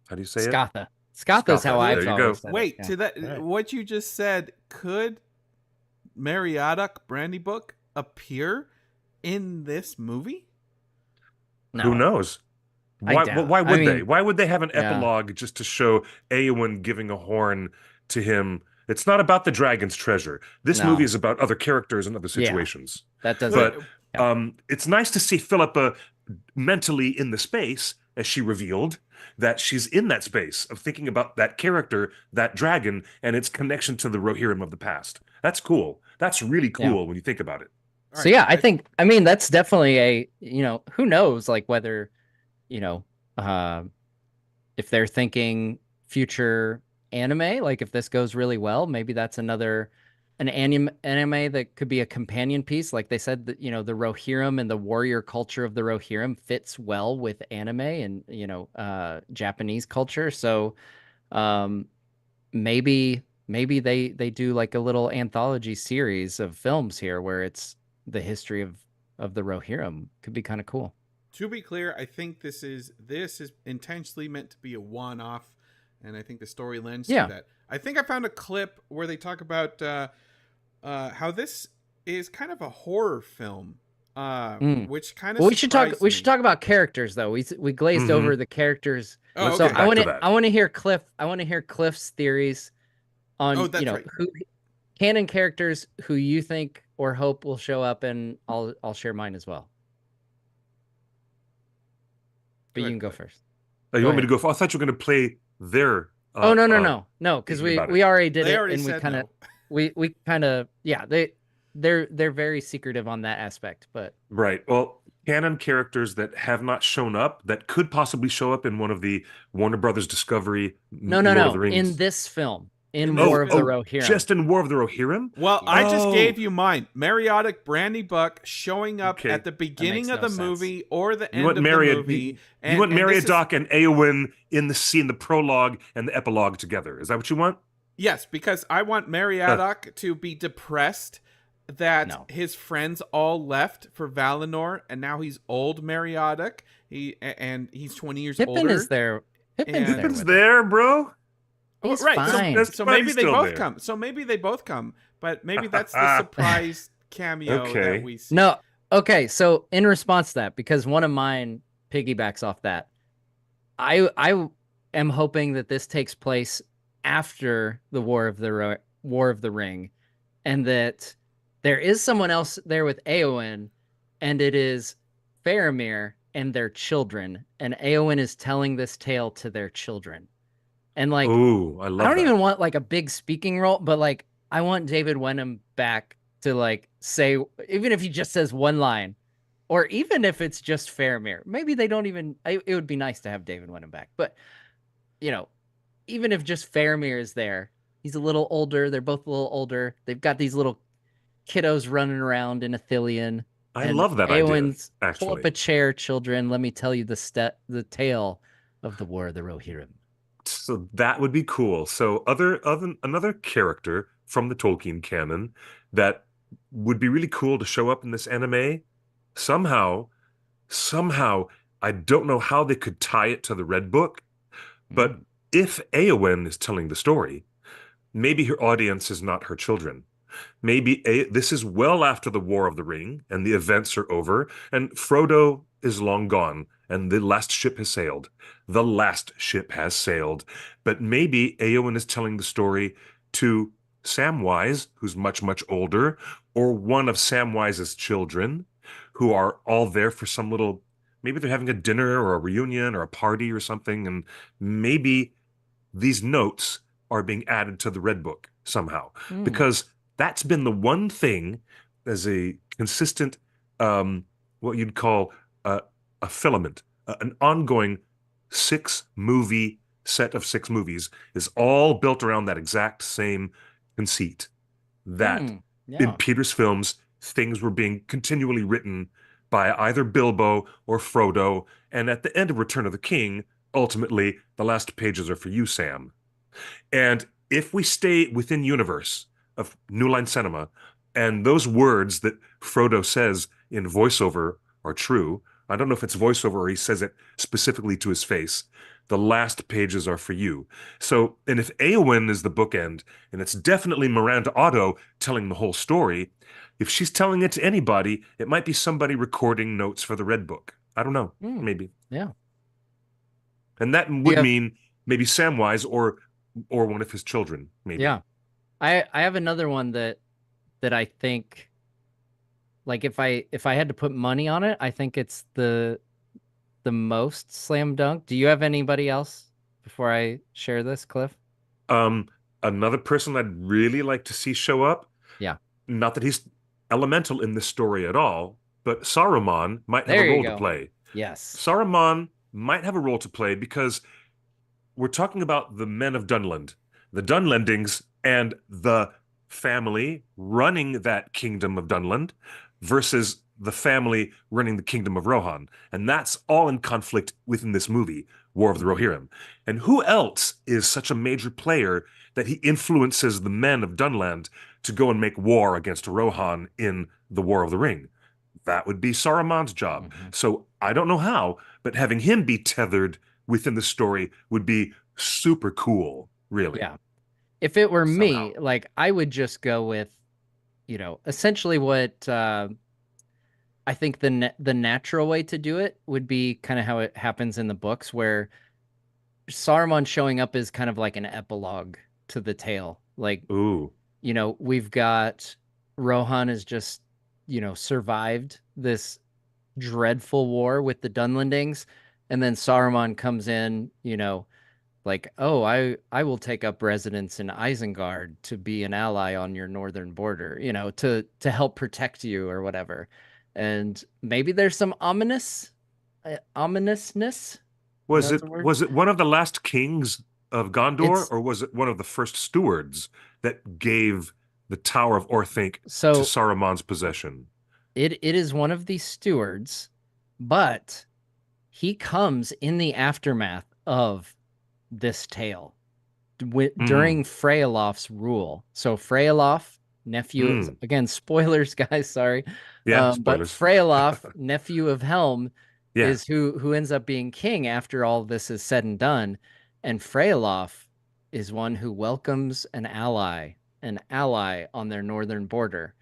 How do you say Skatha. it? Skatha's how I've There you always go. said Wait, it. to that, Right. what you just said, could Meriadoc Brandybuck appear in this movie? No. Who knows? I Why doubt. would I they? mean, Why would they have an yeah. epilogue just to show Éowyn giving a horn to him? It's not about the dragon's treasure. This No. movie is about other characters and other situations. That doesn't. But it's nice to see Philippa mentally in the space, as she revealed that she's in that space of thinking about that character, that dragon, and its connection to the Rohirrim of the past. That's cool. That's really cool when you think about it. All So right, yeah, I mean that's definitely a, who knows, like whether, if they're thinking future anime, like if this goes really well, maybe that's an anime that could be a companion piece. Like they said that, the Rohirrim and the warrior culture of the Rohirrim fits well with anime and, Japanese culture. So maybe they do like a little anthology series of films here where it's the history of the Rohirrim. Could be kind of cool. To be clear, I think this is intentionally meant to be a one-off, and I think the story lends to that. I think I found a clip where they talk about how this is kind of a horror film, which kind of we should talk about characters though. We glazed over the characters. Oh, so okay. I want to hear Cliff's theories on who canon characters who you think or hope will show up, and I'll share mine as well. But you can go first. Oh, you want me to go? I thought you were going to play their. No, because we already did it, and we kind of they're very secretive on that aspect, but right. Well, canon characters that have not shown up that could possibly show up in one of the Warner Brothers Discovery. No, in this film. War of the Rohirrim. Just in War of the Rohirrim? Well, I just gave you mine. Meriadoc Brandybuck showing up at the beginning of the movie or the end of the movie. You want Meriadoc and Éowyn in the scene, the prologue and the epilogue together. Is that what you want? Yes, because I want Meriadoc to be depressed that his friends all left for Valinor, and now he's old Meriadoc. He's 20 years older. Pippin is there. Pippin's there, bro. He's right. Fine. So maybe they both come. So maybe they both come. But maybe that's the surprise cameo that we see. No. Okay. So in response to that, because one of mine piggybacks off that, I am hoping that this takes place after the War of the Ring, and that there is someone else there with Éowyn, and it is Faramir and their children, and Éowyn is telling this tale to their children. And like, ooh, I don't even want like a big speaking role, but like I want David Wenham back to like say, even if he just says one line, or even if it's just Faramir, maybe they don't even. It would be nice to have David Wenham back, but even if just Faramir is there, he's a little older. They're both a little older. They've got these little kiddos running around in Ithilien. I love that Éowyn's, idea. Actually, pull up a chair, children. Let me tell you the tale of the War of the Rohirrim. So that would be cool. So another character from the Tolkien canon that would be really cool to show up in this anime somehow, I don't know how they could tie it to the Red Book, but if Éowyn is telling the story, maybe her audience is not her children. Maybe this is well after the War of the Ring and the events are over and Frodo is long gone and the last ship has sailed. The last ship has sailed. But maybe Éowyn is telling the story to Samwise, who's much, much older, or one of Samwise's children who are all there for some little, maybe they're having a dinner or a reunion or a party or something. And maybe these notes are being added to the Red Book somehow, because that's been the one thing as a consistent, what you'd call a filament, an ongoing 6-movie set of 6 movies is all built around that exact same conceit. That in Peter's films, things were being continually written by either Bilbo or Frodo, and at the end of Return of the King, ultimately, the last pages are for you, Sam. And if we stay within universe of New Line Cinema, and those words that Frodo says in voiceover are true, I don't know if it's voiceover or he says it specifically to his face, the last pages are for you. So, and if Éowyn is the bookend, and it's definitely Miranda Otto telling the whole story, if she's telling it to anybody, it might be somebody recording notes for the Red Book. I don't know, maybe. Yeah. And that would mean maybe Samwise or one of his children, maybe. Yeah. I have another one that I think, like, if I had to put money on it, I think it's the most slam dunk. Do you have anybody else before I share this, Cliff? Another person I'd really like to see show up. Yeah. Not that he's elemental in this story at all, but Saruman might have a role to play. Yes. Saruman might have a role to play because we're talking about the men of Dunland, the Dunlendings, and the family running that kingdom of Dunland versus the family running the kingdom of Rohan. And that's all in conflict within this movie, War of the Rohirrim. And who else is such a major player that he influences the men of Dunland to go and make war against Rohan in the War of the Ring? That would be Saruman's job. So I don't know how, but having him be tethered within the story would be super cool, really. Yeah. If it were me, like, I would just go with, essentially what I think the natural way to do it would be kind of how it happens in the books, where Saruman showing up is kind of like an epilogue to the tale. Like, we've got Rohan has just, survived this dreadful war with the Dunlendings, and then Saruman comes in, like, oh, I will take up residence in Isengard to be an ally on your northern border, to help protect you or whatever. And maybe there's some ominousness. Was it one of the last kings of Gondor, or was it one of the first stewards that gave the Tower of Orthanc to Saruman's possession? It is one of these stewards, but he comes in the aftermath of this tale during Freyalof's rule. So Freyalof, nephew, again, spoilers, guys, sorry. Yeah, spoilers. But Freyalof, nephew of Helm, is who ends up being king after all this is said and done. And Freyalof is one who welcomes an ally on their northern border.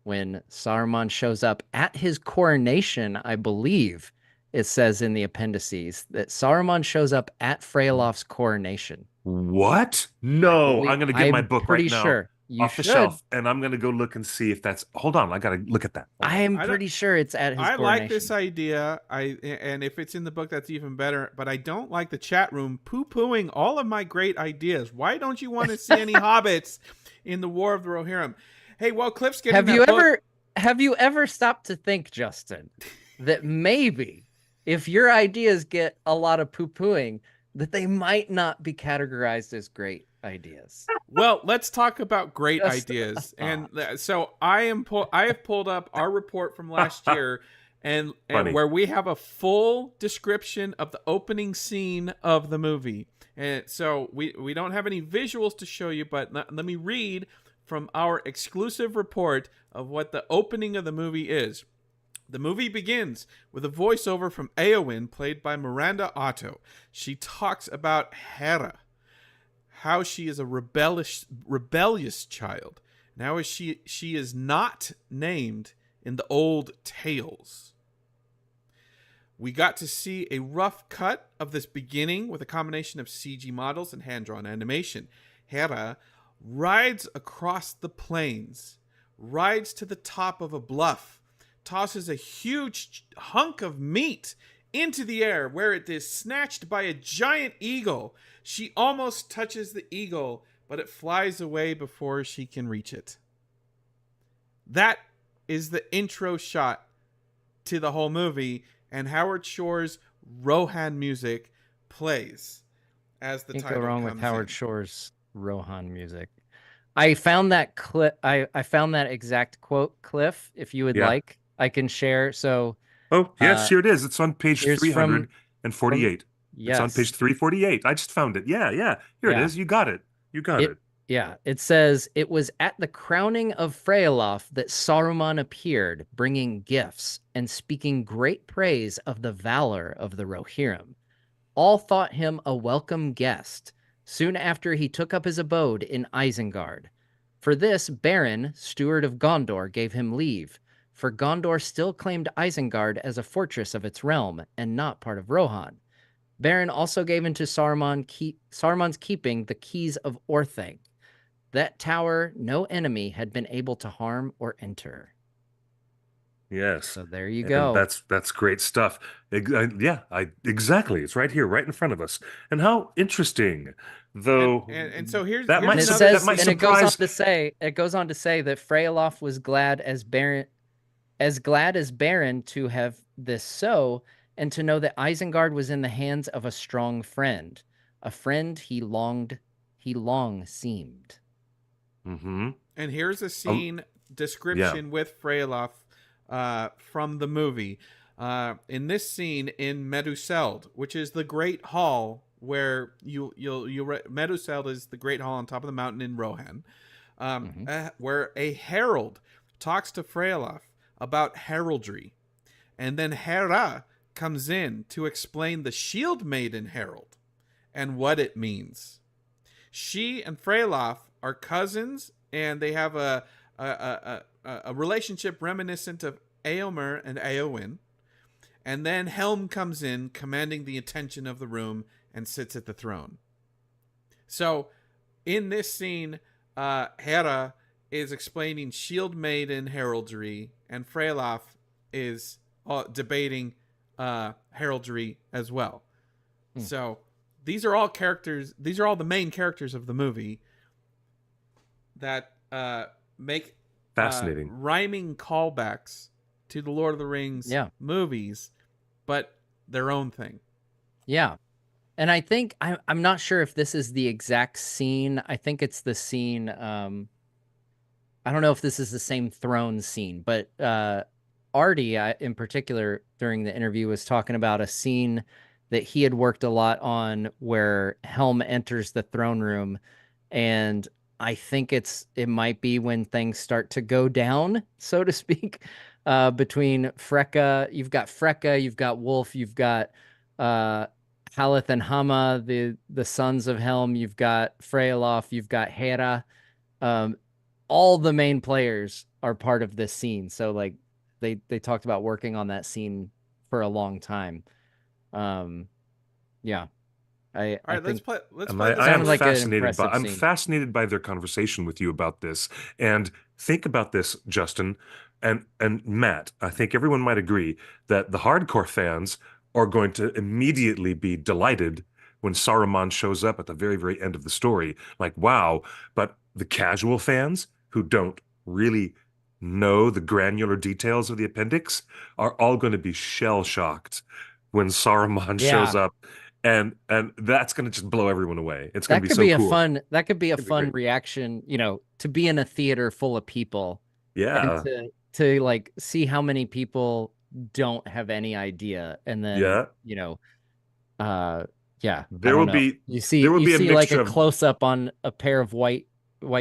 When Saruman shows up at his coronation, I believe it says in the appendices that Saruman shows up at Freyalof's coronation. What? No, I'm going to get my book right now. Sure. You off the shelf, and I'm going to go look and see if that's. Hold on, I got to look at that. I am pretty sure it's at his coronation. I like this idea. And if it's in the book, that's even better. But I don't like the chat room poo-pooing all of my great ideas. Why don't you want to see any hobbits in the War of the Rohirrim? Hey, well, Cliff's getting Have you ever stopped to think, Justin, that maybe if your ideas get a lot of poo-pooing, that they might not be categorized as great ideas? Well, let's talk about great ideas. And so I have pulled up our report from last year, and where we have a full description of the opening scene of the movie. And so we don't have any visuals to show you, but let me read from our exclusive report of what the opening of the movie is. The movie begins with a voiceover from Éowyn, played by Miranda Otto. She talks about Hera. how she is a rebellious child. Now is she is not named in the old tales. We got to see a rough cut of this beginning with a combination of CG models and hand-drawn animation. Hera rides across the plains, rides to the top of a bluff, tosses a huge hunk of meat into the air where it is snatched by a giant eagle. She almost touches the eagle, but it flies away before she can reach it. That is the intro shot to the whole movie, and Howard Shore's Rohan music plays as the title comes in. Can't go wrong with Howard Shore's Rohan music. I found that clip. I found that exact quote, Cliff. If you would like, I can share. So, yes, here it is. It's on page 348. Yes. It's on page 348. I just found it. Yeah. Here it is. You got it. Yeah, it says, "It was at the crowning of Freyalaf that Saruman appeared, bringing gifts and speaking great praise of the valor of the Rohirrim. All thought him a welcome guest, soon after he took up his abode in Isengard. For this, Beren, steward of Gondor, gave him leave, for Gondor still claimed Isengard as a fortress of its realm, and not part of Rohan. Beren also gave into Saruman's keeping the keys of Orthanc. That tower no enemy had been able to harm or enter." Yes. So there you go. And that's great stuff. Exactly. It's right here, right in front of us. And how interesting, though. And so here's it goes on to say that Freyalaf was glad as Beren to have this so, and to know that Isengard was in the hands of a strong friend, a friend he long seemed. Mm-hmm. And here's a scene description with Freyalaf from the movie. In this scene in Meduseld, which is the Great Hall, where Meduseld is the Great Hall on top of the mountain in Rohan, where a herald talks to Freyalaf about heraldry, and then Hera comes in to explain the Shield Maiden Herald and what it means. She and Freyalaf are cousins, and they have a relationship reminiscent of Éomer and Éowyn. And then Helm comes in, commanding the attention of the room, and sits at the throne. So, in this scene, Hera is explaining Shield Maiden heraldry, and Freyalaf is debating heraldry as well. So, these are all characters. These are all the main characters of the movie that make fascinating rhyming callbacks to the Lord of the Rings movies, but their own thing. Yeah. And I think I'm not sure if this is the exact scene. I think it's the scene. I don't know if this is the same throne scene, but Arty, in particular, during the interview, was talking about a scene that he had worked a lot on where Helm enters the throne room, and I think it might be when things start to go down, so to speak, between Freka. You've got Wolf, you've got Haleth and Hama, the sons of Helm. You've got Freyalaf, you've got Hera. All the main players are part of this scene. So like they talked about working on that scene for a long time. Yeah. All right, let's play. I'm fascinated by their conversation with you about this. And think about this, Justin and Matt. I think everyone might agree that the hardcore fans are going to immediately be delighted when Saruman shows up at the very, very end of the story. Like, wow. But the casual fans who don't really know the granular details of the appendix are all going to be shell-shocked when Saruman shows up. And that's going to just blow everyone away. It's going to be so cool. That could be a fun reaction, to be in a theater full of people. Yeah. And to like see how many people don't have any idea. And then, there will be like a close up on a pair of white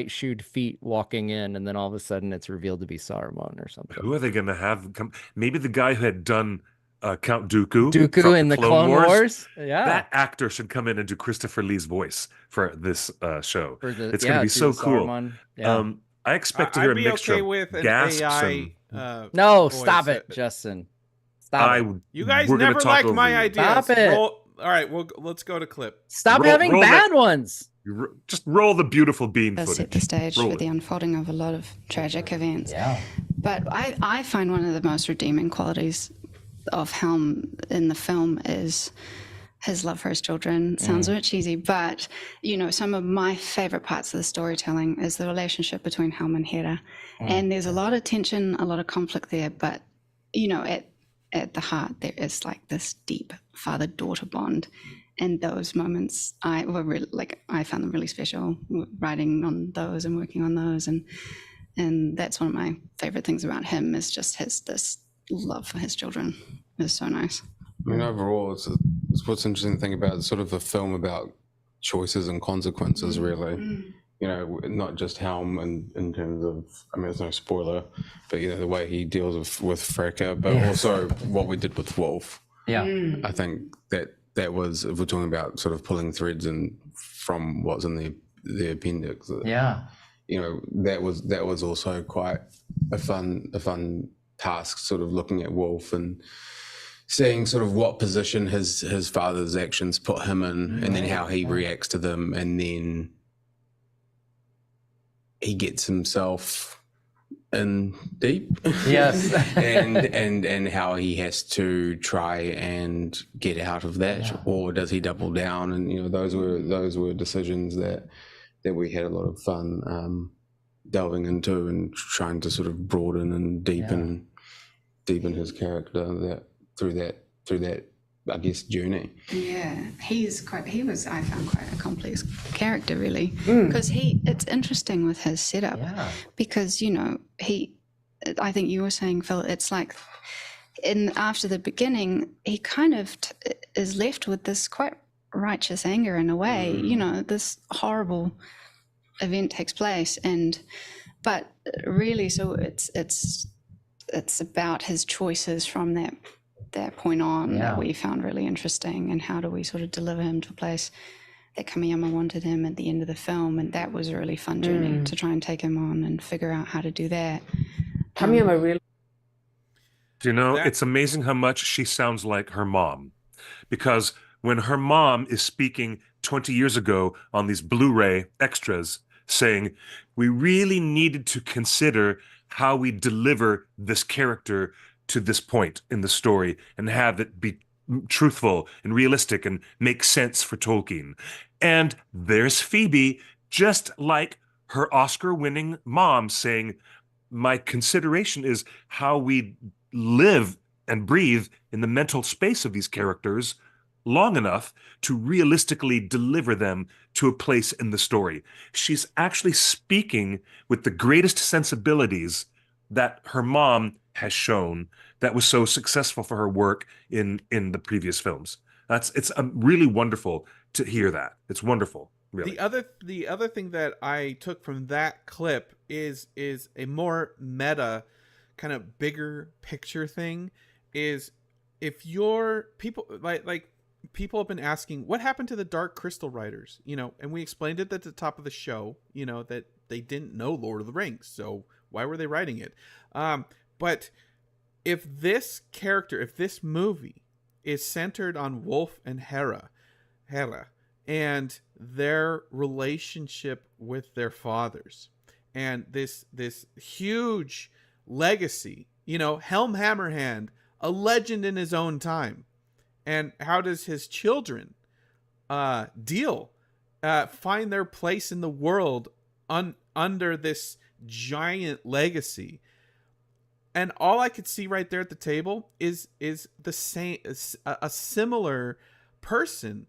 shoed feet walking in, and then all of a sudden it's revealed to be Saruman or something. Who are they going to have come? Maybe the guy who had done Count Dooku. Dooku in the Clone Wars. Yeah. That actor should come in and do Christopher Lee's voice for this show. It's going to be to so cool. Yeah. I expect to hear a mixture okay with of an gasps AI, and... No, stop it, Justin. Stop it. You guys never liked my ideas. Stop it. All right, well, let's go to clip. Stop having bad ones. Just roll the beautiful bean footage. Set the stage for the unfolding of a lot of tragic events. Yeah. But I find one of the most redeeming qualities of Helm in the film is his love for his children. Sounds a bit cheesy, but some of my favorite parts of the storytelling is the relationship between Helm and Hera. And there's a lot of tension, a lot of conflict there, but at the heart there is like this deep father-daughter bond. And those moments I found them really special, writing on those and working on those, and that's one of my favorite things about him is just this love for his children. It's so nice. I mean, overall, it's what's interesting to think about sort of a film about choices and consequences, really. Not just Helm in terms of, I mean, it's no spoiler, but the way he deals with Freka, but also what we did with Wolf. Yeah, I think that was, if we're talking about sort of pulling threads and from what's in the appendix. That was also quite a fun task, sort of looking at Wolf and seeing sort of what position his father's actions put him in, and then how he reacts to them, and then he gets himself in deep. Yes. and how he has to try and get out of that, or does he double down? And those were decisions that we had a lot of fun delving into and trying to sort of broaden and deepen his character through that I guess journey. Yeah, he was, I found, quite a complex character, really, because it's interesting with his setup, because I think you were saying, Phil, it's like after the beginning he kind of is left with this quite righteous anger in a way. This horrible event takes place, but really, so it's about his choices from that point on that we found really interesting, and how do we sort of deliver him to a place that Kamiyama wanted him at the end of the film. And that was a really fun journey to try and take him on and figure out how to do that. Kamiyama really... It's amazing how much she sounds like her mom, because when her mom is speaking 20 years ago on these Blu-ray extras saying, we really needed to consider how we deliver this character to this point in the story and have it be truthful and realistic and make sense for Tolkien. And there's Phoebe, just like her Oscar-winning mom, saying, my consideration is how we live and breathe in the mental space of these characters long enough to realistically deliver them to a place in the story. She's actually speaking with the greatest sensibilities that her mom has shown that was so successful for her work in the previous films. It's really wonderful to hear that. It's wonderful, really. The other thing that I took from that clip is a more meta, kind of bigger picture thing. Is if you're people like people have been asking what happened to the Dark Crystal writers, and we explained it at the top of the show, that they didn't know Lord of the Rings, so why were they writing it? But if this movie is centered on Wolf and Hera, and their relationship with their fathers, and this huge legacy, Helm Hammerhand, a legend in his own time, and how does his children find their place in the world under this giant legacy? And all I could see right there at the table is the same, a similar person.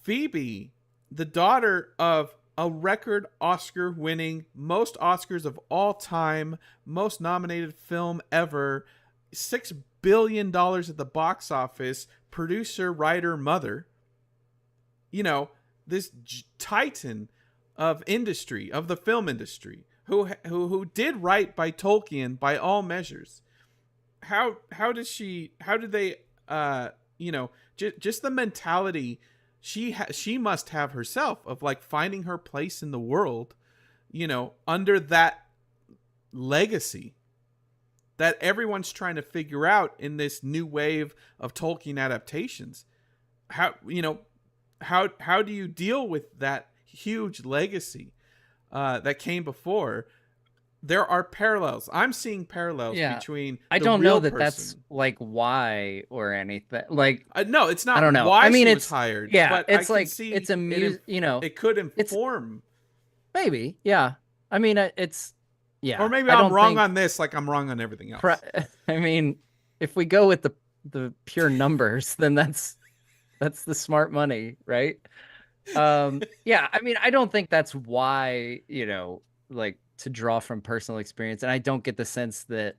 Phoebe, the daughter of a record Oscar-winning, most Oscars of all time, most nominated film ever, $6 billion at the box office, producer, writer, mother. This titan of industry, of the film industry, who did right by Tolkien by all measures. How did they you know, just the mentality she must have herself of like finding her place in the world, you know, under that legacy that everyone's trying to figure out in this new wave of Tolkien adaptations. How, you know, how do you deal with that huge legacy that came before? There are parallels. I'm seeing parallels between. I don't know that that's like why or anything. Like no, it's not. I don't know. Why I mean, she it's was hired. Yeah, but it's I like can see it's a you know, it could inform. Maybe, yeah. I mean, it's yeah. Or maybe I'm wrong on this, like I'm wrong on everything else. I mean, if we go with the pure numbers, then that's the smart money, right? Yeah. I mean, I don't think that's why, you know, like to draw from personal experience. And I don't get the sense that,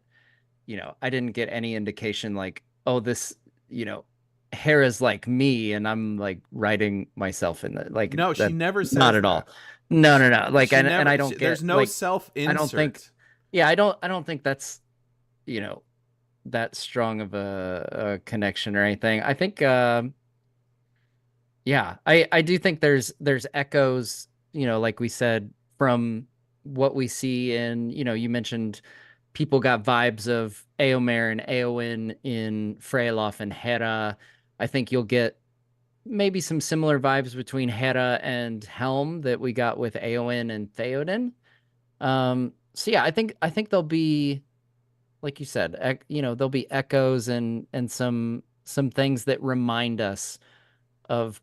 you know, I didn't get any indication like, oh, this, you know, Hera's like me and I'm like writing myself in the like. No, she never says not at all. No. Like, and I don't get. There's no like, self-insert. I don't think. Yeah, I don't think that's, you know, that strong of a connection or anything. I think. Yeah, I do think there's echoes, you know, like we said, from what we see in, you know, you mentioned people got vibes of Éomer and Éowyn in Freylof and Hera. I think you'll get maybe some similar vibes between Hera and Helm that we got with Éowyn and Theoden. So yeah, I think there'll be, like you said, you know, there'll be echoes and some things that remind us of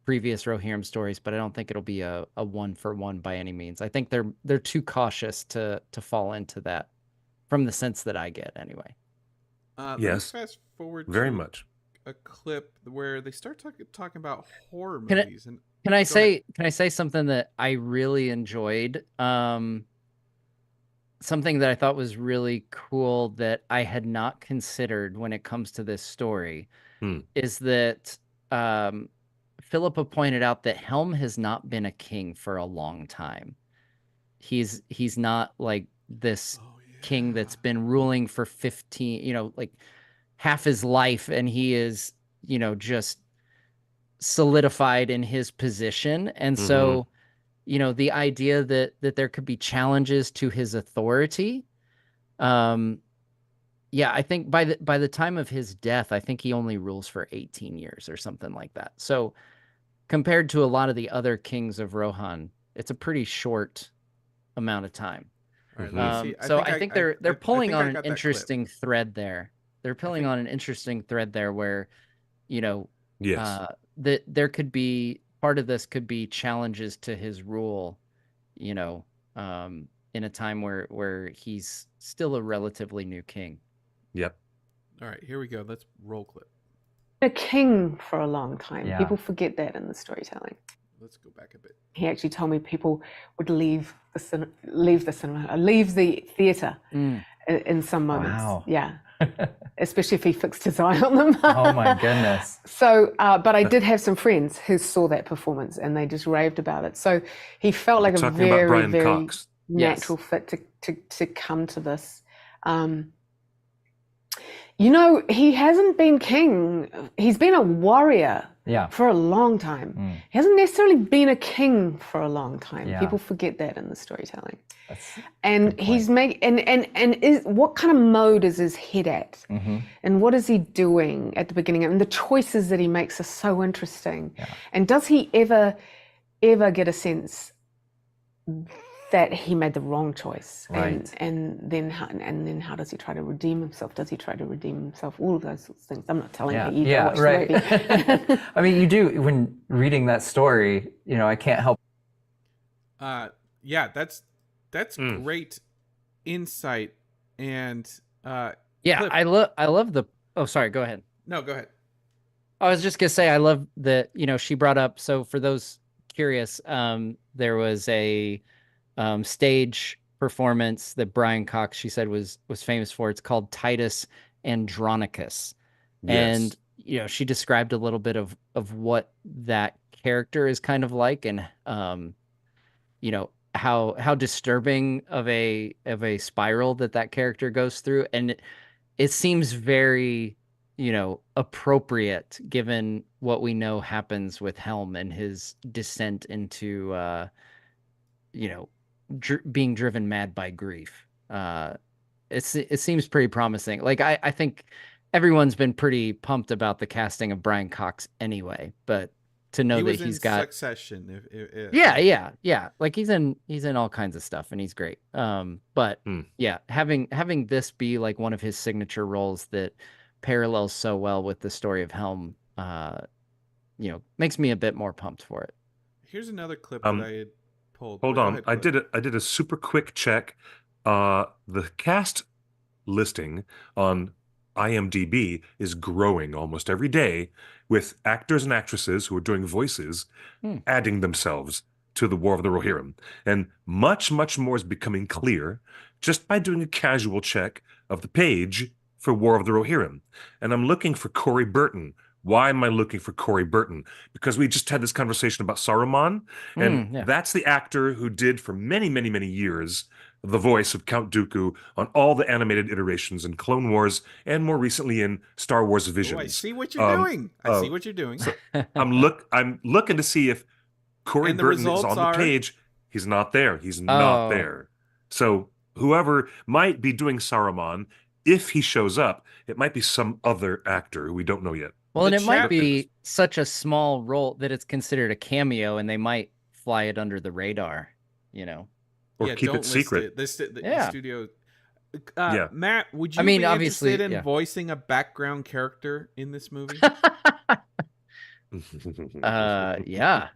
previous Rohirrim stories, but I don't think it'll be a one for one by any means. I think they're too cautious to fall into that, from the sense that I get anyway. Yes, fast forward very much a clip where they start talking about horror movies. Can I say something that I really enjoyed? Something that I thought was really cool that I had not considered when it comes to this story is that Philippa pointed out that Helm has not been a king for a long time. He's not like this king that's been ruling for 15, you know, like half his life, and he is, you know, just solidified in his position. And so, you know, the idea that there could be challenges to his authority, yeah, I think by the time of his death, I think he only rules for 18 years or something like that. So compared to a lot of the other kings of Rohan, it's a pretty short amount of time. Right, so I think they're pulling on an interesting thread there. They're pulling on an interesting thread there where, you know, that there could be part of this could be challenges to his rule, you know, in a time where he's still a relatively new king. Yep. All right, here we go. Let's roll clip. A king for a long time. Yeah. People forget that in the storytelling. Let's go back a bit. He actually told me people would leave the theater in some moments. Wow. Yeah. Especially if he fixed his eye on them. Oh my goodness. So, but I did have some friends who saw that performance and they just raved about it. So he felt like a very, very natural fit to come to this. You know, he hasn't been king. He's been a warrior for a long time. He hasn't necessarily been a king for a long time. Yeah. People forget that in the storytelling. And he's what kind of mode is his head at? And what is he doing at the beginning? And the choices that he makes are so interesting. Yeah. And does he ever get a sense that he made the wrong choice, right? And then how does he try to redeem himself? Does he try to redeem himself? All of those sorts of things. I'm not telling you either. Yeah, right. I mean, you do when reading that story. You know, I can't help. Yeah, that's great insight. And yeah, Cliff. I love the. Oh, sorry. Go ahead. No, go ahead. I was just gonna say I love that. You know, she brought up. So for those curious, there was a stage performance that Brian Cox, she said, was famous for. It's called Titus Andronicus. And you know, she described a little bit of what that character is kind of like, and you know, how disturbing of a spiral that character goes through. And it seems very appropriate given what we know happens with Helm and his descent into, being driven mad by grief. It seems pretty promising. Like, I think everyone's been pretty pumped about the casting of Brian Cox anyway, but to know that he's got Succession. Yeah. Like he's in all kinds of stuff and he's great. But yeah, having this be like one of his signature roles that parallels so well with the story of Helm, makes me a bit more pumped for it. Here's another clip that I had pulled. Hold on. I did a super quick check. The cast listing on IMDb is growing almost every day, with actors and actresses who are doing voices adding themselves to the War of the Rohirrim. And much, much more is becoming clear just by doing a casual check of the page for War of the Rohirrim. And I'm looking for Corey Burton. Why am I looking for Corey Burton? Because we just had this conversation about Saruman, and that's the actor who did for many, many, many years the voice of Count Dooku on all the animated iterations in Clone Wars and more recently in Star Wars Visions. I see what you're doing. I see what you're doing. So I'm looking to see if Corey Burton is on the page. He's not there. He's not there. So whoever might be doing Saruman, if he shows up, it might be some other actor who we don't know yet. Well, and it might be such a small role that it's considered a cameo, and they might fly it under the radar, Or keep it secret. The studio. Matt, would you be obviously, interested in voicing a background character in this movie? Yeah.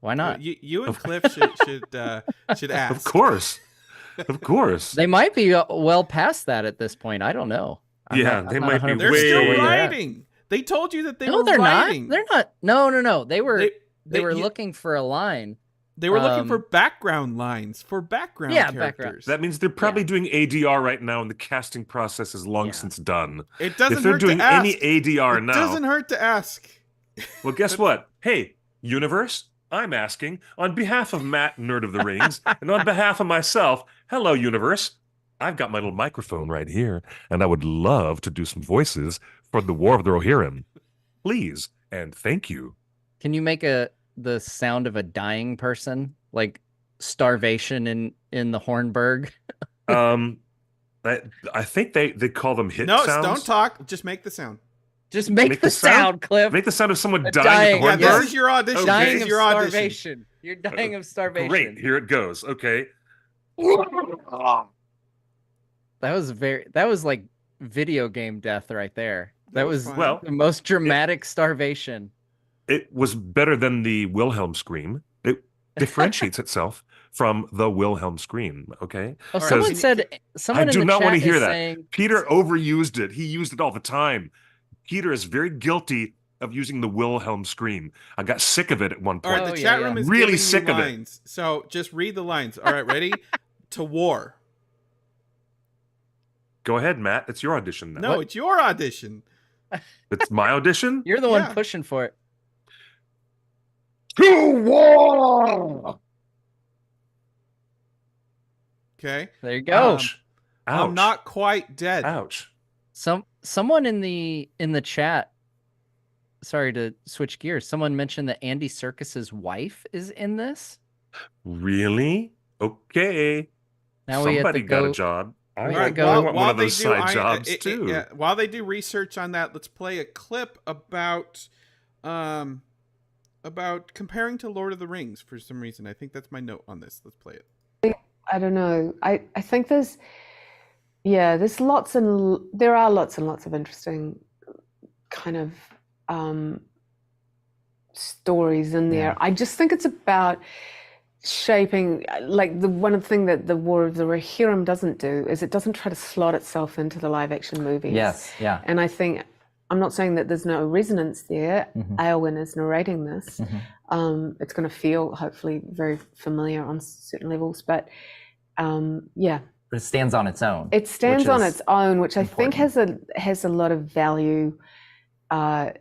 Why not? You and Cliff should ask. Of course. They might be well past that at this point. I don't know. They might be. They're still writing. They told you that they were writing. They're not. No. They were looking for a line. They were looking for background lines for background characters. That means they're probably doing ADR right now, and the casting process is long since done. It doesn't if they're hurt doing to ask. any ADR now, it doesn't hurt to ask. Well, guess what? Hey, universe, I'm asking on behalf of Matt, Nerd of the Rings, and on behalf of myself. Hello, universe. I've got my little microphone right here, and I would love to do some voices for the War of the Rohirrim. Please and thank you. Can you make the sound of a dying person, like starvation in the Hornburg? I think they call them hit sounds. No, don't talk. Just make the sound. Just make the sound, Cliff. Make the sound of someone dying. Yeah, this is your audition. Dying this is of your starvation. Audition. You're dying of starvation. Great. Here it goes. Okay. That was like video game death right there. That was fun. The most dramatic starvation. It was better than the Wilhelm scream. It differentiates itself from the Wilhelm scream. Okay. Oh, someone said. Someone I do not want to hear that. Saying, Peter overused it. He used it all the time. Peter is very guilty of using the Wilhelm scream. I got sick of it at one point. All right, the chat room is really giving sick you of lines. So just read the lines. All right, ready? To war. Go ahead, Matt. It's your audition now. No, it's your audition. It's my audition? You're the one pushing for it. To war! Okay. There you go. Ouch. I'm not quite dead. Ouch. Someone in the chat, sorry to switch gears, someone mentioned that Andy Serkis's wife is in this. Really? Okay. Now somebody got a job. I want one of those side jobs too. While they do research on that, let's play a clip about comparing to Lord of the Rings for some reason. I think that's my note on this. Let's play it. I don't know. I think there are lots and lots of interesting kind of stories in there. I just think it's about shaping, like one of the things that the War of the Rohirrim doesn't do is it doesn't try to slot itself into the live action movies. Yes, yeah. And I think, I'm not saying that there's no resonance there. Eowyn is narrating this. It's going to feel hopefully very familiar on certain levels, but But it stands on its own. It stands on its own, which I think has a lot of value at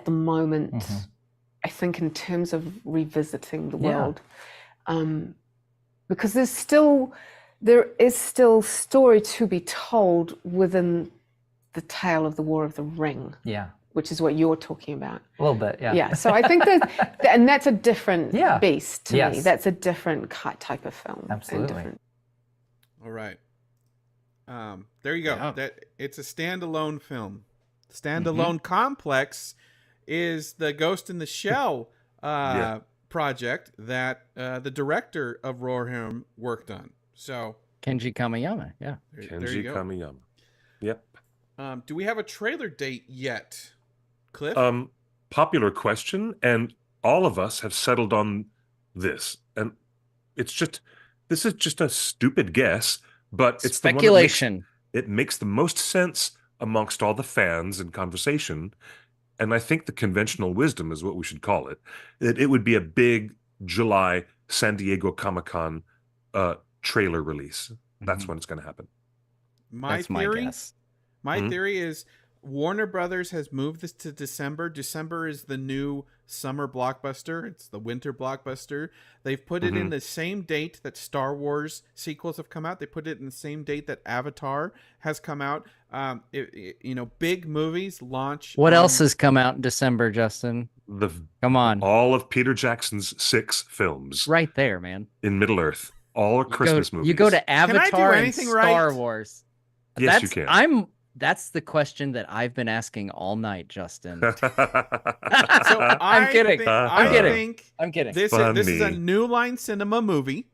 the moment. I think in terms of revisiting the world, because there is still story to be told within the tale of the War of the Ring. Yeah. Which is what you're talking about. A little bit, yeah. Yeah, so I think and that's a different beast to me. That's a different type of film. Absolutely. All right. There you go. Yeah. That it's a standalone film. Standalone Complex is the Ghost in the Shell project that the director of Rohirrim worked on. So Kenji Kamiyama, yeah. There you go. Kamiyama. Yep. Do we have a trailer date yet, Cliff? Popular question, and all of us have settled on this. And this is just a stupid guess, but it's speculation. It makes the most sense amongst all the fans and conversation. And I think the conventional wisdom is what we should call it. It would be a big July San Diego Comic-Con trailer release. That's when it's going to happen. That's my guess. My theory is Warner Brothers has moved this to December. December is the new summer blockbuster. It's the winter blockbuster. They've put it in the same date that Star Wars sequels have come out. They put it in the same date that Avatar has come out. Big movies launch. What else has come out in December, Justin? Come on. All of Peter Jackson's 6 films. Right there, man. In Middle-earth. All Christmas movies. You go to Avatar and Star right? Wars. Yes, you can. That's the question that I've been asking all night, Justin. So I'm kidding. I'm kidding. This is a New Line Cinema movie.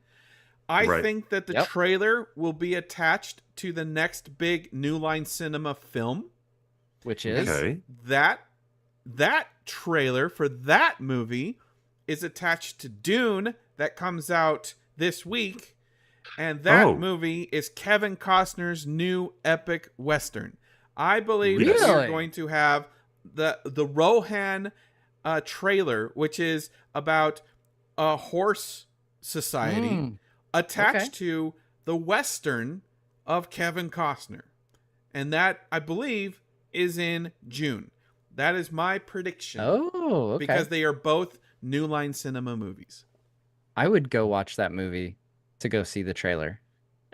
I think that the trailer will be attached to the next big New Line Cinema film, which is that trailer for that movie is attached to Dune that comes out this week. And that movie is Kevin Costner's new epic Western. I believe that we're going to have the Rohan trailer, which is about a horse society, attached to the Western of Kevin Costner. And that, I believe, is in June. That is my prediction. Oh, okay. Because they are both New Line Cinema movies. I would go watch that movie to go see the trailer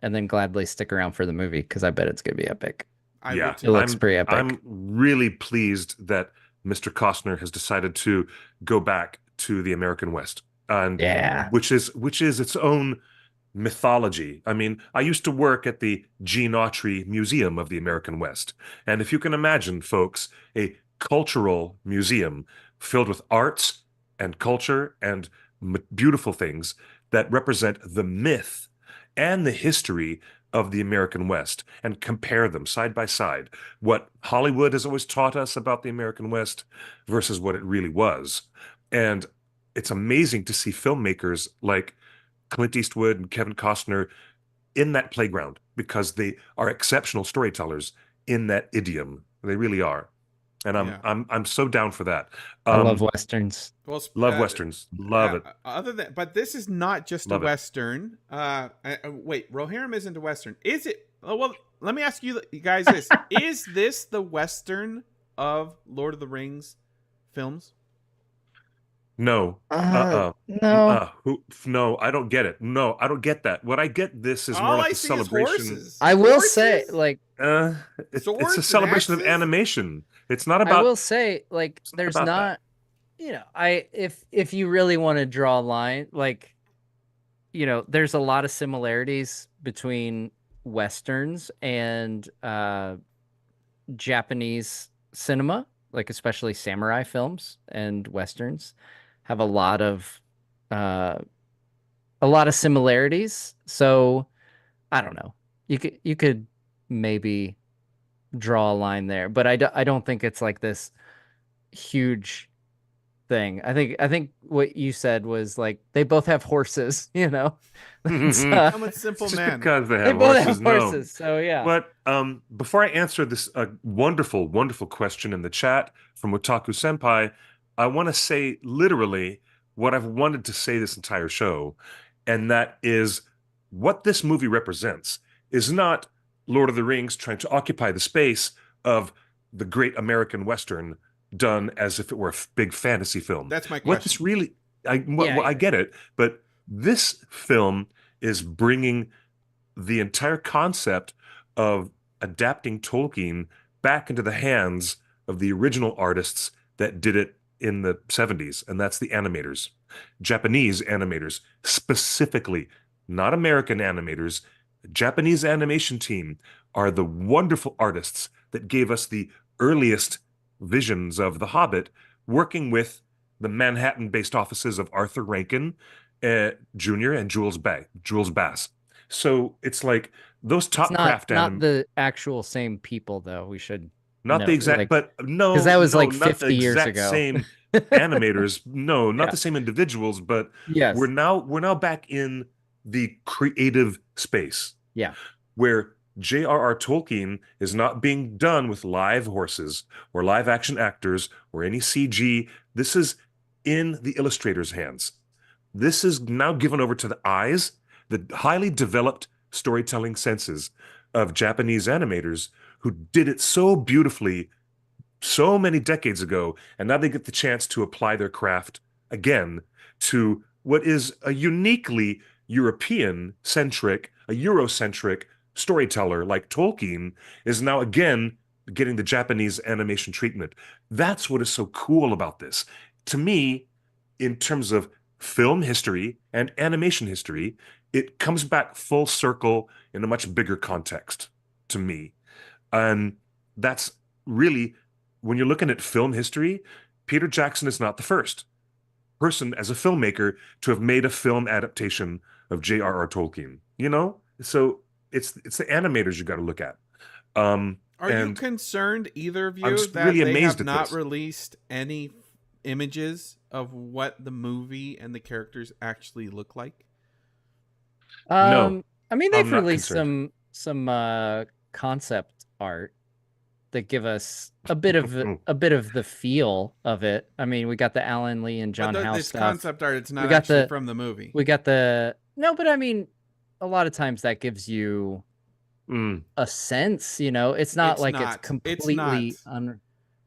and then gladly stick around for the movie because I bet it's going to be epic. It looks pretty epic. I'm really pleased that Mr. Costner has decided to go back to the American West, and which is its own mythology. I mean, I used to work at the Gene Autry Museum of the American West, and if you can imagine, folks, a cultural museum filled with arts and culture and beautiful things that represent the myth and the history of the American West, and compare them side by side. What Hollywood has always taught us about the American West versus what it really was. And it's amazing to see filmmakers like Clint Eastwood and Kevin Costner in that playground, because they are exceptional storytellers in that idiom. They really are. And I'm so down for that. I love Westerns. Love Westerns. Love it. But this is not just a Western. Wait, Rohirrim isn't a Western. Is it? Oh, well, let me ask you guys this. Is this the Western of Lord of the Rings films? No. No. No, I don't get it. No, I don't get that. What I get, this is more like a celebration. I will say, like, it's a celebration of animation. It's not about. I will say, like, there's not, if you really want to draw a line, like, there's a lot of similarities between Westerns and Japanese cinema, like especially samurai films and Westerns have a lot of similarities. So I don't know. You could maybe draw a line there, but I don't think it's like this huge thing. I think what you said was like they both have horses, I'm a simple man. Because they both have horses. So yeah. But before I answer this wonderful, wonderful question in the chat from Otaku Senpai, I want to say literally what I've wanted to say this entire show, and that is what this movie represents is not Lord of the Rings trying to occupy the space of the great American Western done as if it were a big fantasy film. That's my question. What this really, I get it, but this film is bringing the entire concept of adapting Tolkien back into the hands of the original artists that did it in the 70s, and that's the animators. Japanese animators, specifically, not American animators. Japanese animation team are the wonderful artists that gave us the earliest visions of The Hobbit, working with the Manhattan-based offices of Arthur Rankin Jr. and Jules Bass. So it's like those top craft not the actual same people, though. We should not the exact, like, but no, because that was no, like not 50 the years exact ago. Same animators, no, not the same individuals, but yes, we're now back in the creative space. Yeah, where J.R.R. Tolkien is not being done with live horses or live action actors or any CG. This is in the illustrator's hands. This is now given over to the eyes, the highly developed storytelling senses of Japanese animators who did it so beautifully so many decades ago, and now they get the chance to apply their craft again to what is a uniquely European-centric, a Eurocentric storyteller like Tolkien is now again getting the Japanese animation treatment. That's what is so cool about this. To me, in terms of film history and animation history, it comes back full circle in a much bigger context to me. And that's really, when you're looking at film history, Peter Jackson is not the first person as a filmmaker to have made a film adaptation of J.R.R. Tolkien, you know? So it's the animators you got to look at. Are you concerned, either of you, that really they amazed have not released any images of what the movie and the characters actually look like? No, I mean, they've released some concept art that give us a bit of the feel of it. I mean, we got the Alan Lee and John House this stuff. Concept art. It's not actually from the movie. We got but I mean, a lot of times that gives you a sense. You know, it's completely.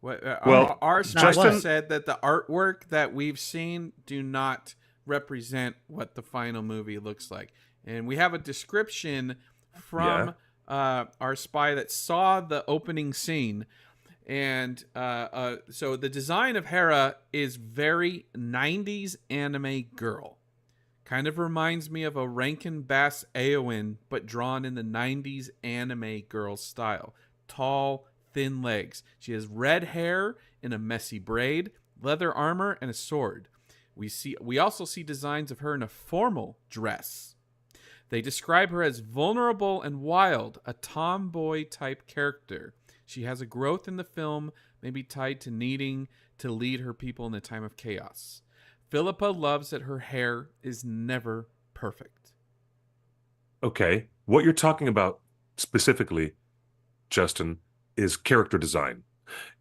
Our Justin said that the artwork that we've seen do not represent what the final movie looks like, and we have a description from our spy that saw the opening scene. And so the design of Hera is very 90s anime girl. Kind of reminds me of a Rankin Bass Eowyn, but drawn in the 90s anime girl style. Tall, thin legs. She has red hair in a messy braid, leather armor, and a sword. We also see designs of her in a formal dress. They describe her as vulnerable and wild, a tomboy-type character. She has a growth in the film, maybe tied to needing to lead her people in a time of chaos. Philippa loves that her hair is never perfect. Okay, what you're talking about specifically, Justin, is character design.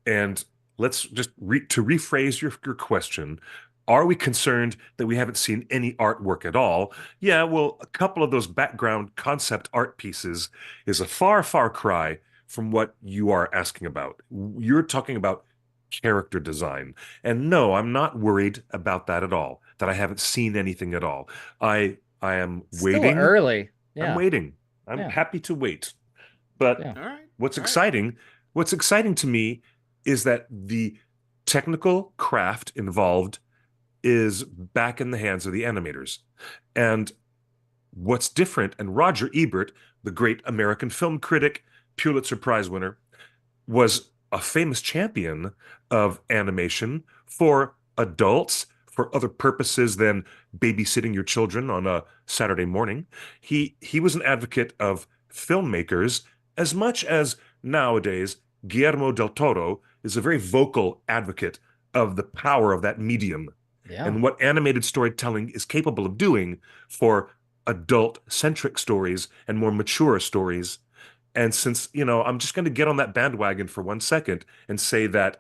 And let's just to rephrase your question, are we concerned that we haven't seen any artwork at all? Yeah, well, a couple of those background concept art pieces is a far, far cry from what you are asking about. You're talking about character design. And no, I'm not worried about that at all, that I haven't seen anything at all. I am waiting. Still early. Yeah. I'm waiting. I'm happy to wait. But what's exciting to me is that the technical craft involved is back in the hands of the animators. And what's different, and Roger Ebert, the great American film critic, Pulitzer Prize winner, was a famous champion of animation for adults, for other purposes than babysitting your children on a Saturday morning. He was an advocate of filmmakers as much as nowadays Guillermo del Toro is a very vocal advocate of the power of that medium and what animated storytelling is capable of doing for adult-centric stories and more mature stories. And since, I'm just going to get on that bandwagon for 1 second and say that,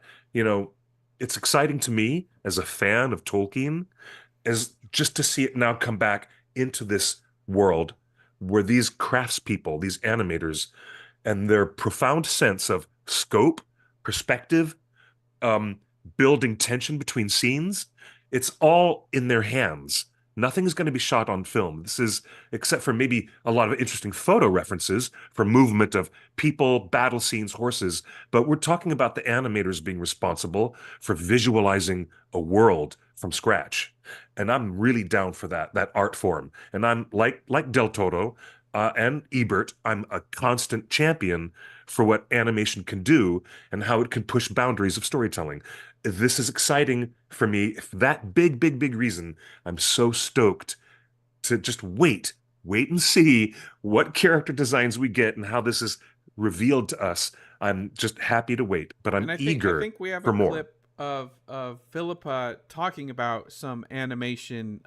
it's exciting to me as a fan of Tolkien, as just to see it now come back into this world where these craftspeople, these animators, and their profound sense of scope, perspective, building tension between scenes, it's all in their hands. Nothing's going to be shot on film. This is, except for maybe a lot of interesting photo references for movement of people, battle scenes, horses. But we're talking about the animators being responsible for visualizing a world from scratch. And I'm really down for that art form. And I'm like Del Toro and Ebert, I'm a constant champion for what animation can do and how it can push boundaries of storytelling. This is exciting for me. For that big reason, I'm so stoked to just wait and see what character designs we get and how this is revealed to us. I'm just happy to wait, but I'm eager I think we have for a more. clip of Philippa talking about some animation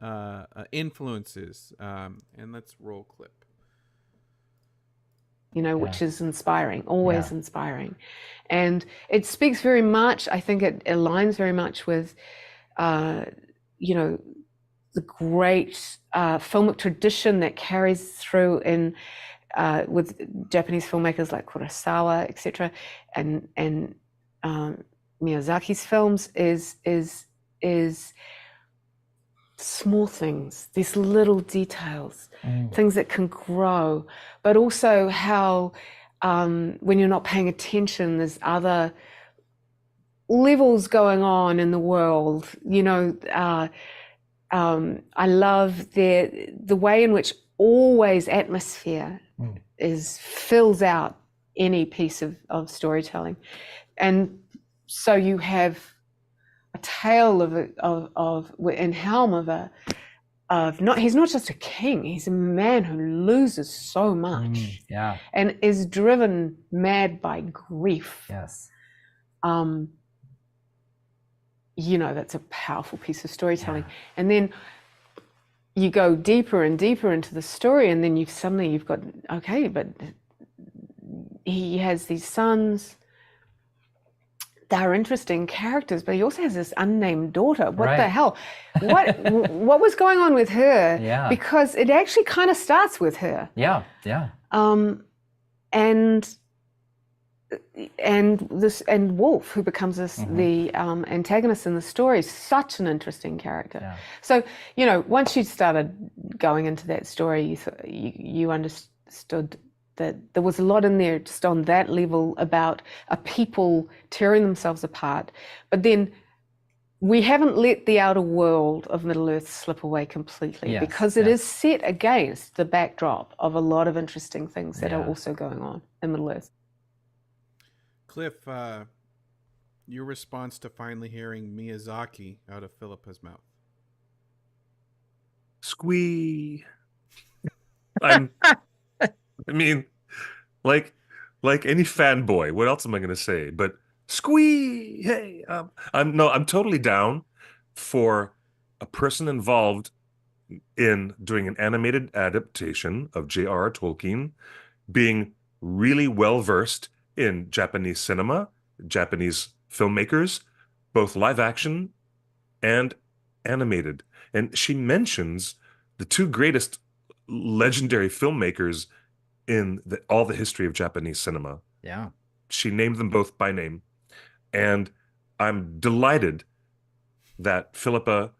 influences, and let's roll clip. You know, which is inspiring, always inspiring. And it speaks very much, I think it aligns very much with, you know, the great filmic tradition that carries through in with Japanese filmmakers like Kurosawa, etc. And Miyazaki's films is small things, these little details, things that can grow, but also how when you're not paying attention, there's other levels going on in the world. You know, I love the way in which always atmosphere fills out any piece of storytelling. And so you have a tale in Helm he's not just a king, he's a man who loses so much and is driven mad by grief. Yes. You know, that's a powerful piece of storytelling. And then you go deeper and deeper into the story, and then you've got, okay, but he has these sons. They're interesting characters, but he also has this unnamed daughter. What the hell? What was going on with her? Yeah. Because it actually kind of starts with her. Yeah. And Wolf, who becomes the antagonist in the story, is such an interesting character. Yeah. So, you know, once you started going into that story, you understood that there was a lot in there just on that level about a people tearing themselves apart. But then we haven't let the outer world of Middle-earth slip away completely, because it is set against the backdrop of a lot of interesting things that are also going on in Middle-earth. Cliff, your response to finally hearing Miyazaki out of Philippa's mouth. Squee. I mean, like any fanboy, what else am I going to say? But squee, hey, I'm totally down for a person involved in doing an animated adaptation of J.R.R. Tolkien being really well versed in Japanese cinema, Japanese filmmakers, both live action and animated. And she mentions the two greatest legendary filmmakers in all the history of Japanese cinema. Yeah. She named them both by name. And I'm delighted that Philippa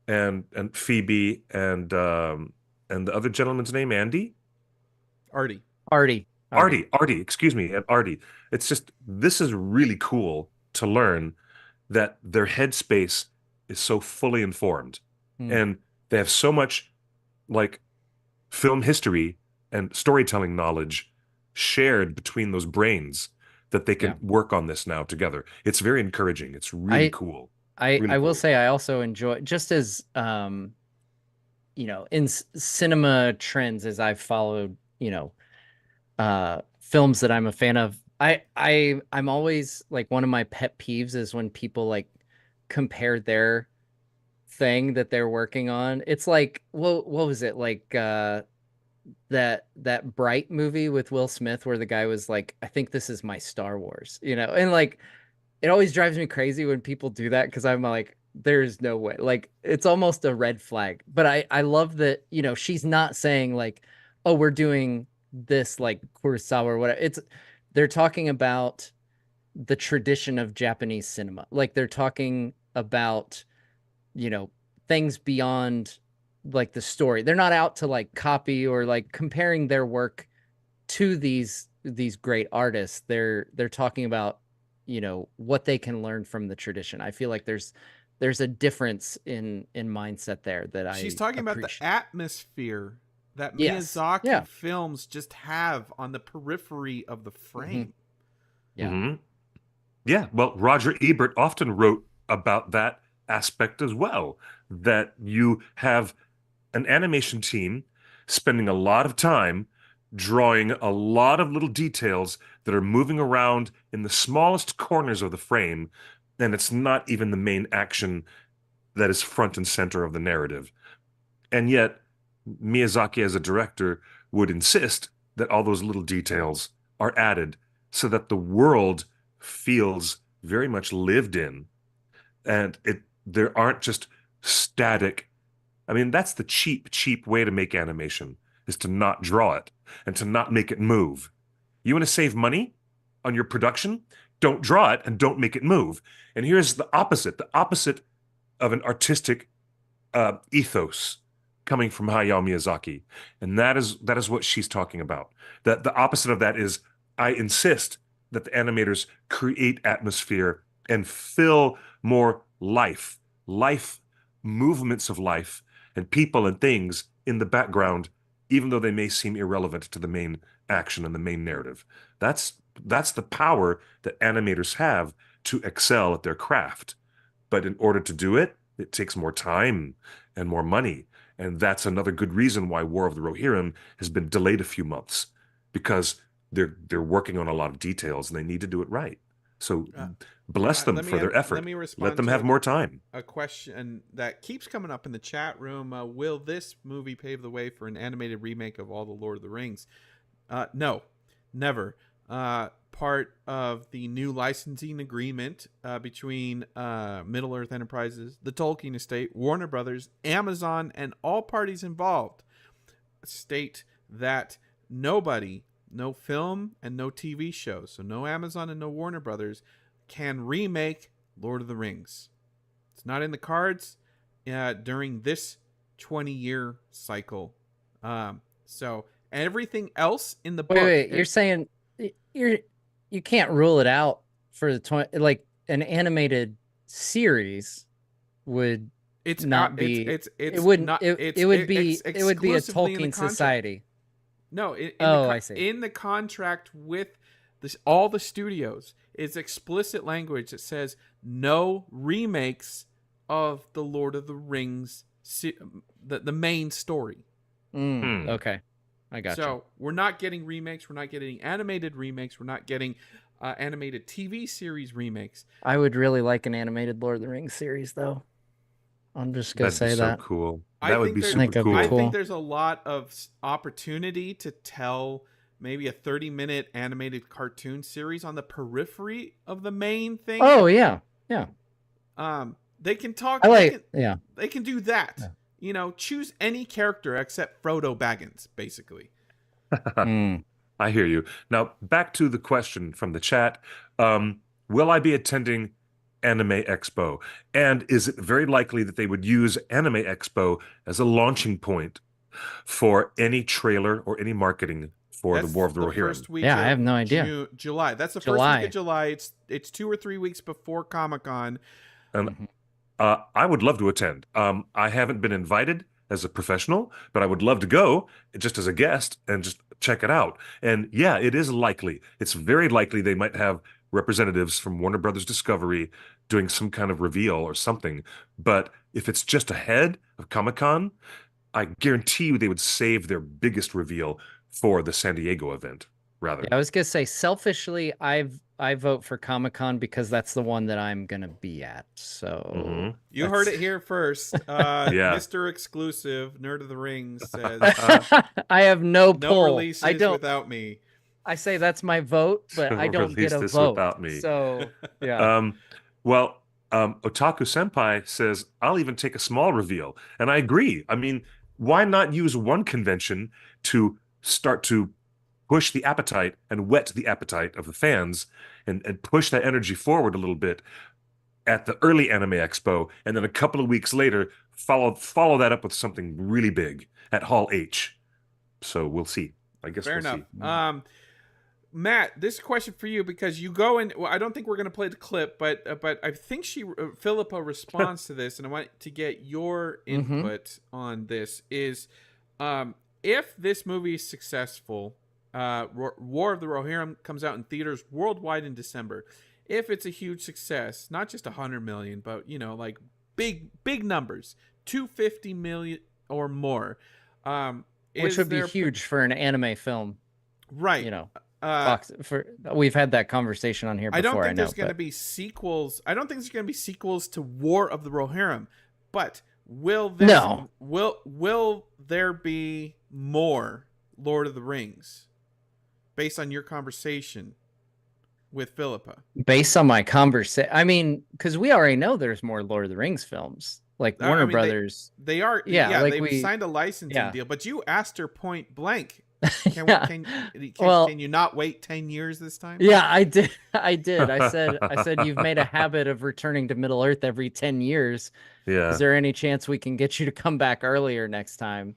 and Phoebe and the other gentleman's name, Andy? Arty. Arty, excuse me, Arty. It's just, this is really cool to learn that their headspace is so fully informed. And they have so much like film history and storytelling knowledge shared between those brains that they can work on this now together. It's very encouraging. It's really cool. I will say I also enjoy, just as you know, in cinema trends, as I've followed, you know, films that I'm a fan of, I'm always like, one of my pet peeves is when people like compare their thing that they're working on. It's like, what was it like that Bright movie with Will Smith where the guy was like, I think this is my Star Wars, you know? And like, it always drives me crazy when people do that, because I'm like, there's no way. Like, it's almost a red flag. But I love that, you know, she's not saying like, oh, we're doing this like Kurosawa or whatever. They're talking about the tradition of Japanese cinema. Like, they're talking about, you know, things beyond like the story. They're not out to like copy or like comparing their work to these great artists. They're talking about, you know, what they can learn from the tradition. I feel like there's a difference in mindset there that she's talking about the atmosphere that Miyazaki films just have on the periphery of the frame. Yeah, well, Roger Ebert often wrote about that aspect as well, that you have an animation team spending a lot of time drawing a lot of little details that are moving around in the smallest corners of the frame, and it's not even the main action that is front and center of the narrative. And yet, Miyazaki as a director would insist that all those little details are added so that the world feels very much lived in, and there aren't just static. I mean, that's the cheap way to make animation, is to not draw it and to not make it move. You want to save money on your production? Don't draw it and don't make it move. And here's the opposite of an artistic ethos coming from Hayao Miyazaki. And that is what she's talking about. That the opposite of that is, I insist that the animators create atmosphere and fill more life, movements of life, and people and things in the background, even though they may seem irrelevant to the main action and the main narrative. That's the power that animators have to excel at their craft. But in order to do it, it takes more time and more money. And that's another good reason why War of the Rohirrim has been delayed a few months, because they're working on a lot of details and they need to do it right. So bless them for their effort. Let them have more time. A question that keeps coming up in the chat room: will this movie pave the way for an animated remake of all the Lord of the Rings? No, never. Part of the new licensing agreement between Middle Earth Enterprises, the Tolkien Estate, Warner Brothers, Amazon, and all parties involved state that nobody, no film and no TV shows, so no Amazon and no Warner Brothers, can remake Lord of the Rings. It's not in the cards during this 20-year cycle. So everything else in the book... Wait, you're saying you can't rule it out for the like an animated series would it would be a Tolkien society. No, I see. In the contract with all the studios, it's explicit language that says no remakes of the Lord of the Rings, the main story. Okay, I got you. So we're not getting remakes. We're not getting animated remakes. We're not getting animated TV series remakes. I would really like an animated Lord of the Rings series, though. I'm just gonna say that. So cool. That would be super cool. I think there's a lot of opportunity to tell maybe a 30-minute animated cartoon series on the periphery of the main thing. Oh yeah. They can talk. They can do that. Yeah. You know, choose any character except Frodo Baggins, basically. I hear you. Now back to the question from the chat. Will I be attending Anime Expo? And is it very likely that they would use Anime Expo as a launching point for any trailer or any marketing for the War of the Rohirrim? I have no idea. July. That's the first week of July. It's 2 or 3 weeks before Comic-Con. I would love to attend. I haven't been invited as a professional, but I would love to go just as a guest and just check it out. And yeah, it is likely. It's very likely they might have representatives from Warner Brothers Discovery doing some kind of reveal or something. But if it's just ahead of Comic-Con, I guarantee you they would save their biggest reveal for the San Diego event, rather. Yeah, I was going to say, selfishly, I vote for Comic-Con because that's the one that I'm going to be at. So you heard it here first. Mr. Exclusive, Nerd of the Rings says, I have no pull. Releases without me. I say that's my vote, but I don't get a vote without me. So yeah. Otaku Senpai says, I'll even take a small reveal. And I agree. I mean, why not use one convention to start to push the appetite and whet the appetite of the fans and push that energy forward a little bit at the early Anime Expo, and then a couple of weeks later follow that up with something really big at Hall H. So we'll see. I guess Fair we'll enough. see. Matt, this question for you, because you go in. Well, I don't think we're going to play the clip, but I think Philippa responds to this, and I want to get your input on this. Is if this movie is successful, War of the Rohirrim comes out in theaters worldwide in December. If it's a huge success, not just 100 million, but like big numbers, 250 million or more, which would be huge for an anime film, right? We've had that conversation on here before. I don't think there's going to be sequels. I don't think there's going to be sequels to War of the Rohirrim, but will there be more Lord of the Rings based on your conversation with Philippa? Based on my conversation, I mean, because we already know there's more Lord of the Rings films. Like Warner Brothers, they are. Yeah, like they've signed a licensing deal. But you asked her point blank. Can you not wait 10 years this time? Yeah, I did. I said you've made a habit of returning to Middle Earth every 10 years. Yeah. Is there any chance we can get you to come back earlier next time?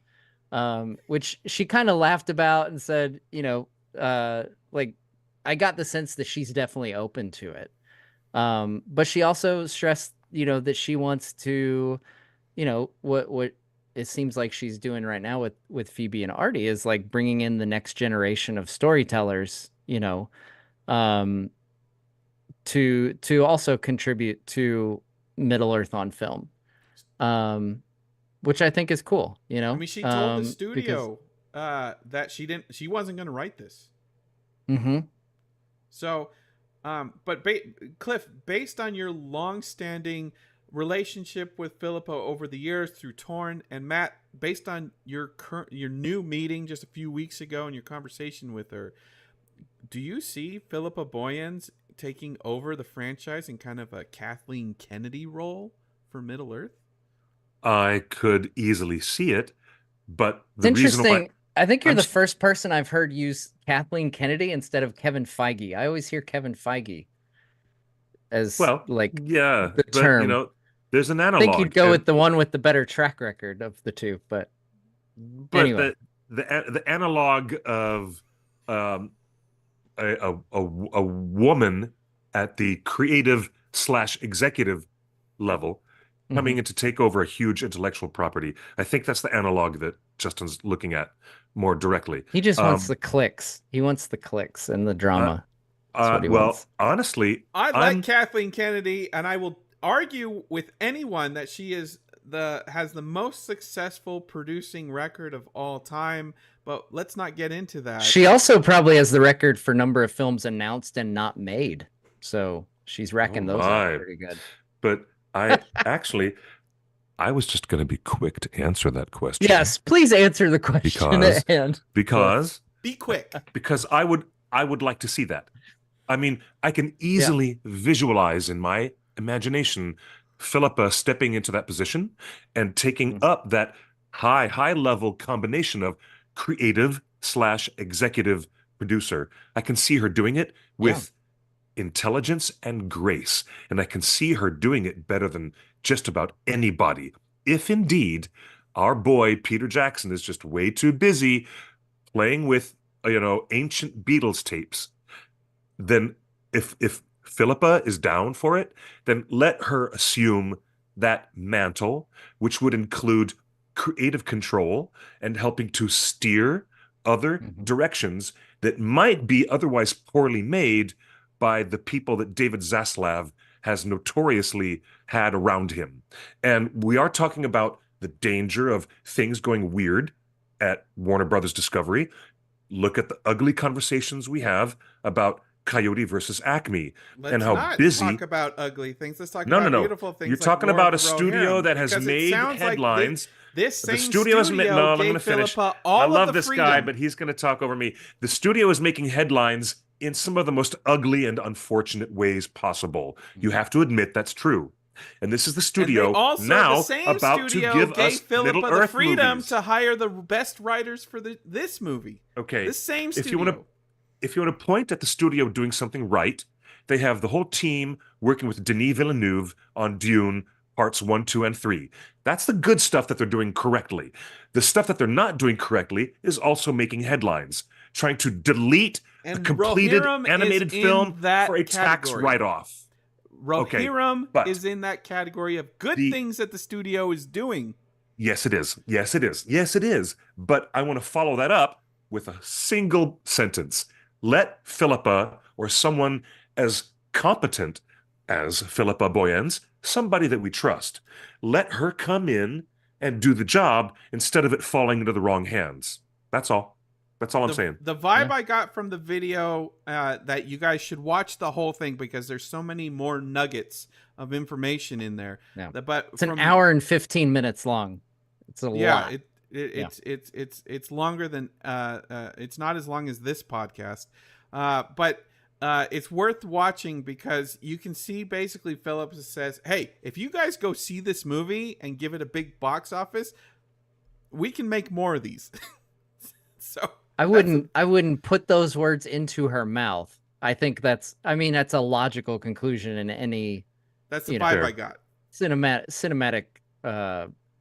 Which she kind of laughed about and said, like, I got the sense that she's definitely open to it. But she also stressed, that she wants to, what it seems like she's doing right now with Phoebe and Arty is like bringing in the next generation of storytellers, to also contribute to Middle Earth on film, which I think is cool. I mean, she told the studio that she wasn't going to write this. Mm-hmm. So, but Cliff, based on your long-standing relationship with Philippa over the years through Torn, and Matt, based on your new meeting just a few weeks ago and your conversation with her, do you see Philippa Boyens taking over the franchise in kind of a Kathleen Kennedy role for Middle Earth? I could easily see it, but the reason I think you're the first person I've heard use Kathleen Kennedy instead of Kevin Feige. I always hear Kevin Feige as the term. There's an analog. I think you'd go with the one with the better track record of the two, but anyway. The analog of a woman at the creative / executive level coming in to take over a huge intellectual property. I think that's the analog that Justin's looking at more directly. He just wants the clicks. He wants the clicks and the drama. That's what he wants. Honestly, I like Kathleen Kennedy, and I will argue with anyone that she has the most successful producing record of all time, but let's not get into that. She also probably has the record for number of films announced and not made, so she's racking those up pretty good. But I was just going to be quick to answer that question. Yes, please answer the question at hand. Because be quick. Because I would like to see that. I mean, I can easily visualize in my imagination Philippa stepping into that position and taking up that high level combination of creative / executive producer. I can see her doing it with intelligence and grace, and I can see her doing it better than just about anybody. If indeed our boy Peter Jackson is just way too busy playing with ancient Beatles tapes, then if Philippa is down for it, then let her assume that mantle, which would include creative control and helping to steer other directions that might be otherwise poorly made by the people that David Zaslav has notoriously had around him. And we are talking about the danger of things going weird at Warner Brothers Discovery. Look at the ugly conversations we have about Coyote versus Acme. And how busy. Let's talk about ugly things. Let's talk about beautiful things. You're talking about a studio that has made headlines. This same studio has made. No, I'm going to finish. I love this guy, but he's going to talk over me. The studio is making headlines in some of the most ugly and unfortunate ways possible. You have to admit that's true. And this is the studio now about to give us Middle Earth the freedom movies. To hire the best writers for this movie. Okay, the same studio. If you want to point at the studio doing something right, they have the whole team working with Denis Villeneuve on Dune parts 1, 2, and 3. That's the good stuff that they're doing correctly. The stuff that they're not doing correctly is also making headlines, trying to delete a completed Rohirrim animated film for a tax write-off. Rohirrim is in that category of good things that the studio is doing. Yes, it is. Yes, it is. Yes, it is. But I want to follow that up with a single sentence. Let Philippa, or someone as competent as Philippa Boyens, somebody that we trust, let her come in and do the job instead of it falling into the wrong hands. That's all. That's all I'm saying. The vibe I got from the video, that you guys should watch the whole thing because there's so many more nuggets of information in there. Yeah. But it's an hour and 15 minutes long. It's a lot. It's longer than it's not as long as this podcast, but it's worth watching because you can see basically Phillips says, "Hey, if you guys go see this movie and give it a big box office, we can make more of these." So I wouldn't put those words into her mouth. I think that's a logical conclusion in any. That's the vibe I got. Cinematic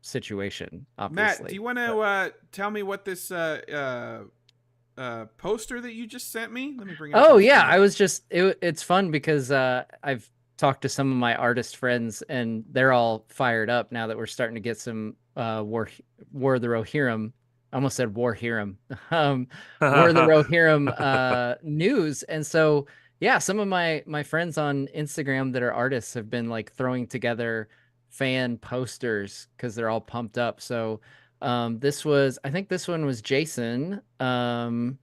situation. Obviously. Matt, do you want to tell me what this poster that you just sent me? Let me bring it up. Oh yeah, I was just it's fun because I've talked to some of my artist friends and they're all fired up now that we're starting to get some War of the Rohirrim. I almost said Warhirrim. War of the Rohirrim news. And so yeah, some of my friends on Instagram that are artists have been like throwing together fan posters because they're all pumped up. So I think this one was Jason. Jason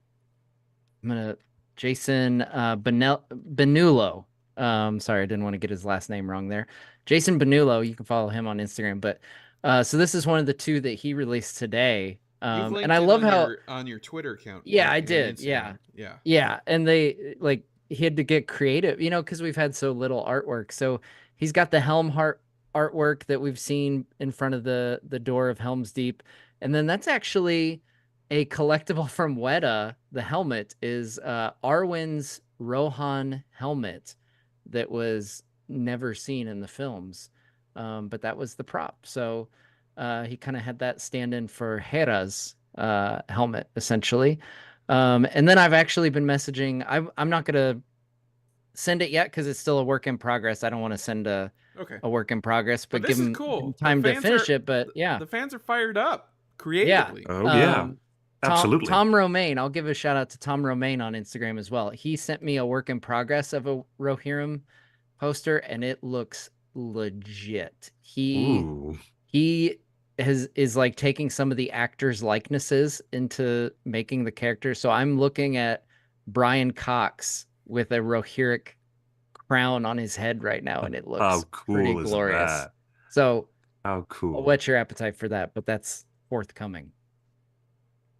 Benulo. Sorry, I didn't want to get his last name wrong there. Jason Benulo. You can follow him on Instagram. But so this is one of the two that he released today. And I love how on your Twitter account. Yeah, I did. Yeah. And they he had to get creative, because we've had so little artwork. So he's got the Helm artwork that we've seen in front of the door of Helm's Deep, and then that's actually a collectible from Weta. The helmet is Arwen's Rohan helmet that was never seen in the films, but that was the prop. So he kind of had that stand in for Hera's helmet, essentially. And then I've actually been messaging. I'm not going to send it yet because it's still a work in progress. I don't want to send a work in progress, but give him time to finish it. But yeah, the fans are fired up creatively. Yeah. Oh yeah. Absolutely. Tom Romaine. I'll give a shout out to Tom Romaine on Instagram as well. He sent me a work in progress of a Rohirrim poster, and it looks legit. He is like taking some of the actors' likenesses into making the characters. So I'm looking at Brian Cox with a Rohirric crown on his head right now, and it looks pretty glorious. So how cool! I'll whet your appetite for that, but that's forthcoming.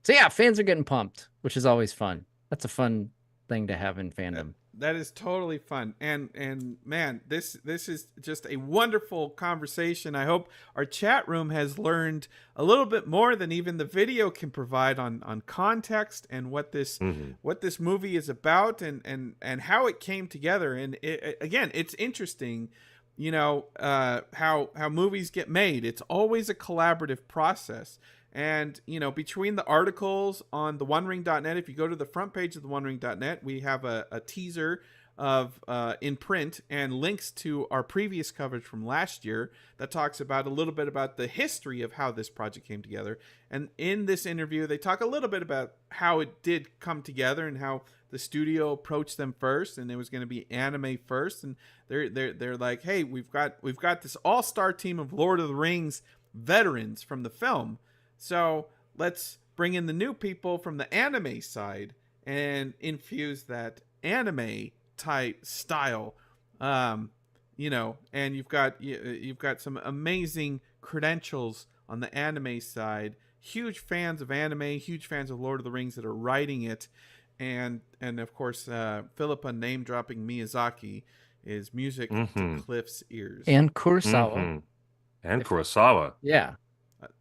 So yeah, fans are getting pumped, which is always fun. That's a fun thing to have in fandom. That is totally fun. And man, this is just a wonderful conversation. I hope our chat room has learned a little bit more than even the video can provide on context and what this movie is about and how it came together. And again, it's interesting, how movies get made. It's always a collaborative process. And, between the articles on theonering.net, if you go to the front page of theonering.net, we have a teaser of in print and links to our previous coverage from last year that talks about a little bit about the history of how this project came together. And in this interview, they talk a little bit about how it did come together and how the studio approached them first, and it was going to be anime first. And they're like, hey, we've got this all-star team of Lord of the Rings veterans from the film. So let's bring in the new people from the anime side and infuse that anime type style, and you've got some amazing credentials on the anime side. Huge fans of anime, huge fans of Lord of the Rings that are writing it, and of course, Philippa name dropping Miyazaki is music to Cliff's ears and Kurosawa and Kurosawa. Yeah.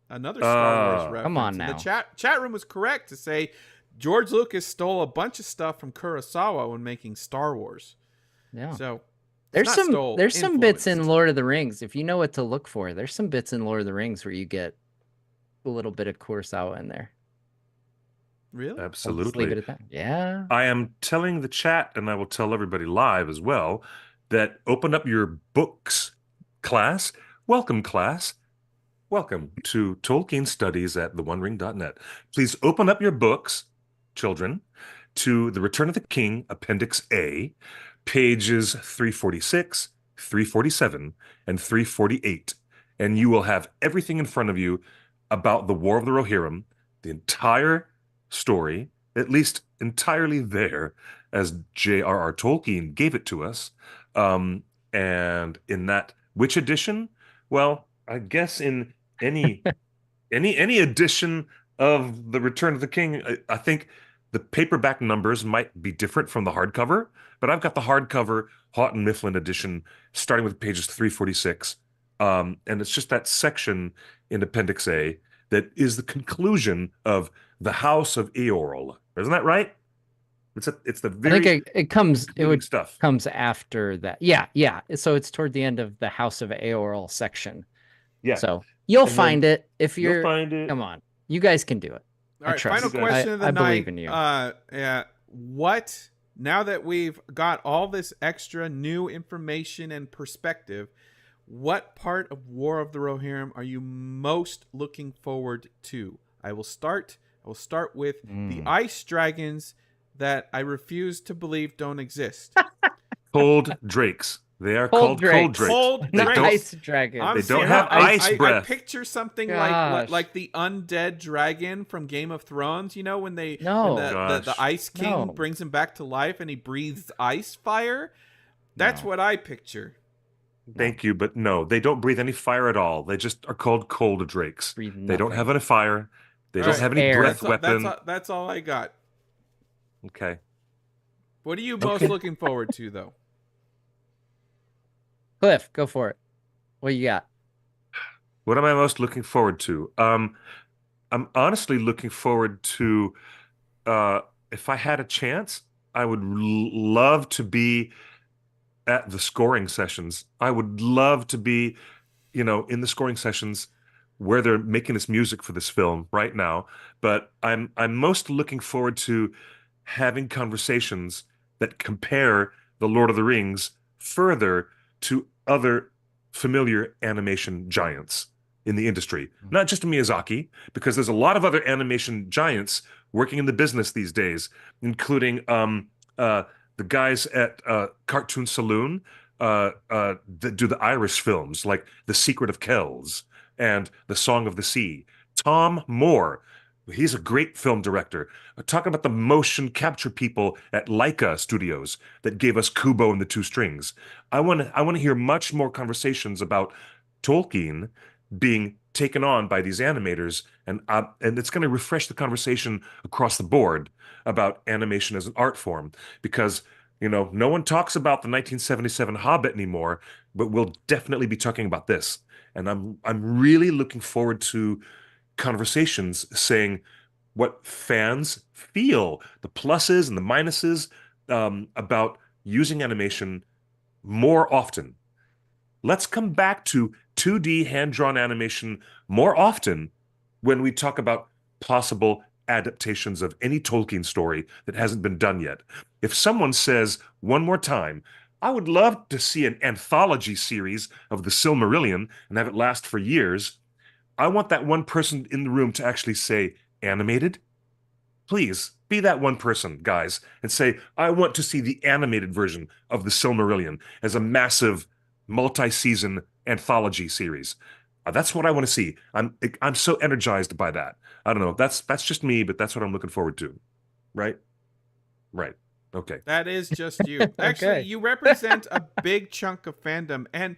Another Star Wars reference. Come on now. And the chat room was correct to say George Lucas stole a bunch of stuff from Kurosawa when making Star Wars. Yeah. So There's some bits in Lord of the Rings. If you know what to look for, there's some bits in Lord of the Rings where you get a little bit of Kurosawa in there. Really? Absolutely. I'll just leave it at that. Yeah. I am telling the chat, and I will tell everybody live as well, that open up your books class. Welcome, class. Welcome to Tolkien Studies at theonering.net. Please open up your books, children, to The Return of the King, Appendix A, pages 346, 347, and 348. And you will have everything in front of you about the War of the Rohirrim, the entire story, at least entirely there, as J.R.R. Tolkien gave it to us. And in that, which edition? Well, I guess in any edition of The Return of the King, I think the paperback numbers might be different from the hardcover, but I've got the hardcover Houghton Mifflin edition starting with pages 346. And it's just that section in Appendix A that is the conclusion of the House of Eorl. Isn't that right? It's the very. I think it comes after that. Yeah. So it's toward the end of the House of Eorl section. Yeah. So you'll find it if you're. You'll find it. Come on, you guys can do it. All right. Final question of the night. I believe in you. What? Now that we've got all this extra new information and perspective, what part of War of the Rohirrim are you most looking forward to? I will start with the ice dragons that I refuse to believe don't exist. Cold drakes. They are called cold drakes. Not ice dragons. They don't have ice breath. I picture something like the undead dragon from Game of Thrones. You know when the Ice King brings him back to life and he breathes ice fire. That's what I picture. Thank you, but no, they don't breathe any fire at all. They just are called cold drakes. They don't have any fire. They don't have any breath weapon. That's all I got. Okay. What are you most looking forward to, though? Cliff, go for it. What you got? What am I most looking forward to? I'm honestly looking forward to, if I had a chance, I would love to be at the scoring sessions. I would love to be, in the scoring sessions where they're making this music for this film right now. But I'm most looking forward to having conversations that compare The Lord of the Rings further to other familiar animation giants in the industry, not just Miyazaki, because there's a lot of other animation giants working in the business these days, including the guys at Cartoon Saloon that do the Irish films like The Secret of Kells and The Song of the Sea. Tom Moore, he's a great film director. Talking about the motion capture people at Laika Studios that gave us Kubo and the Two Strings. I want to hear much more conversations about Tolkien being taken on by these animators, and it's going to refresh the conversation across the board about animation as an art form, because no one talks about the 1977 Hobbit anymore, but we'll definitely be talking about this. And I'm really looking forward to conversations saying what fans feel, the pluses and the minuses about using animation more often. Let's come back to 2D hand-drawn animation more often when we talk about possible adaptations of any Tolkien story that hasn't been done yet. If someone says one more time, I would love to see an anthology series of the Silmarillion and have it last for years, I want that one person in the room to actually say, animated? Please, be that one person, guys, and say, I want to see the animated version of the Silmarillion as a massive multi-season anthology series. That's what I want to see. I'm so energized by that. I don't know. That's just me, but that's what I'm looking forward to. Right? Right. Okay. That is just you. Actually, you represent a big chunk of fandom, and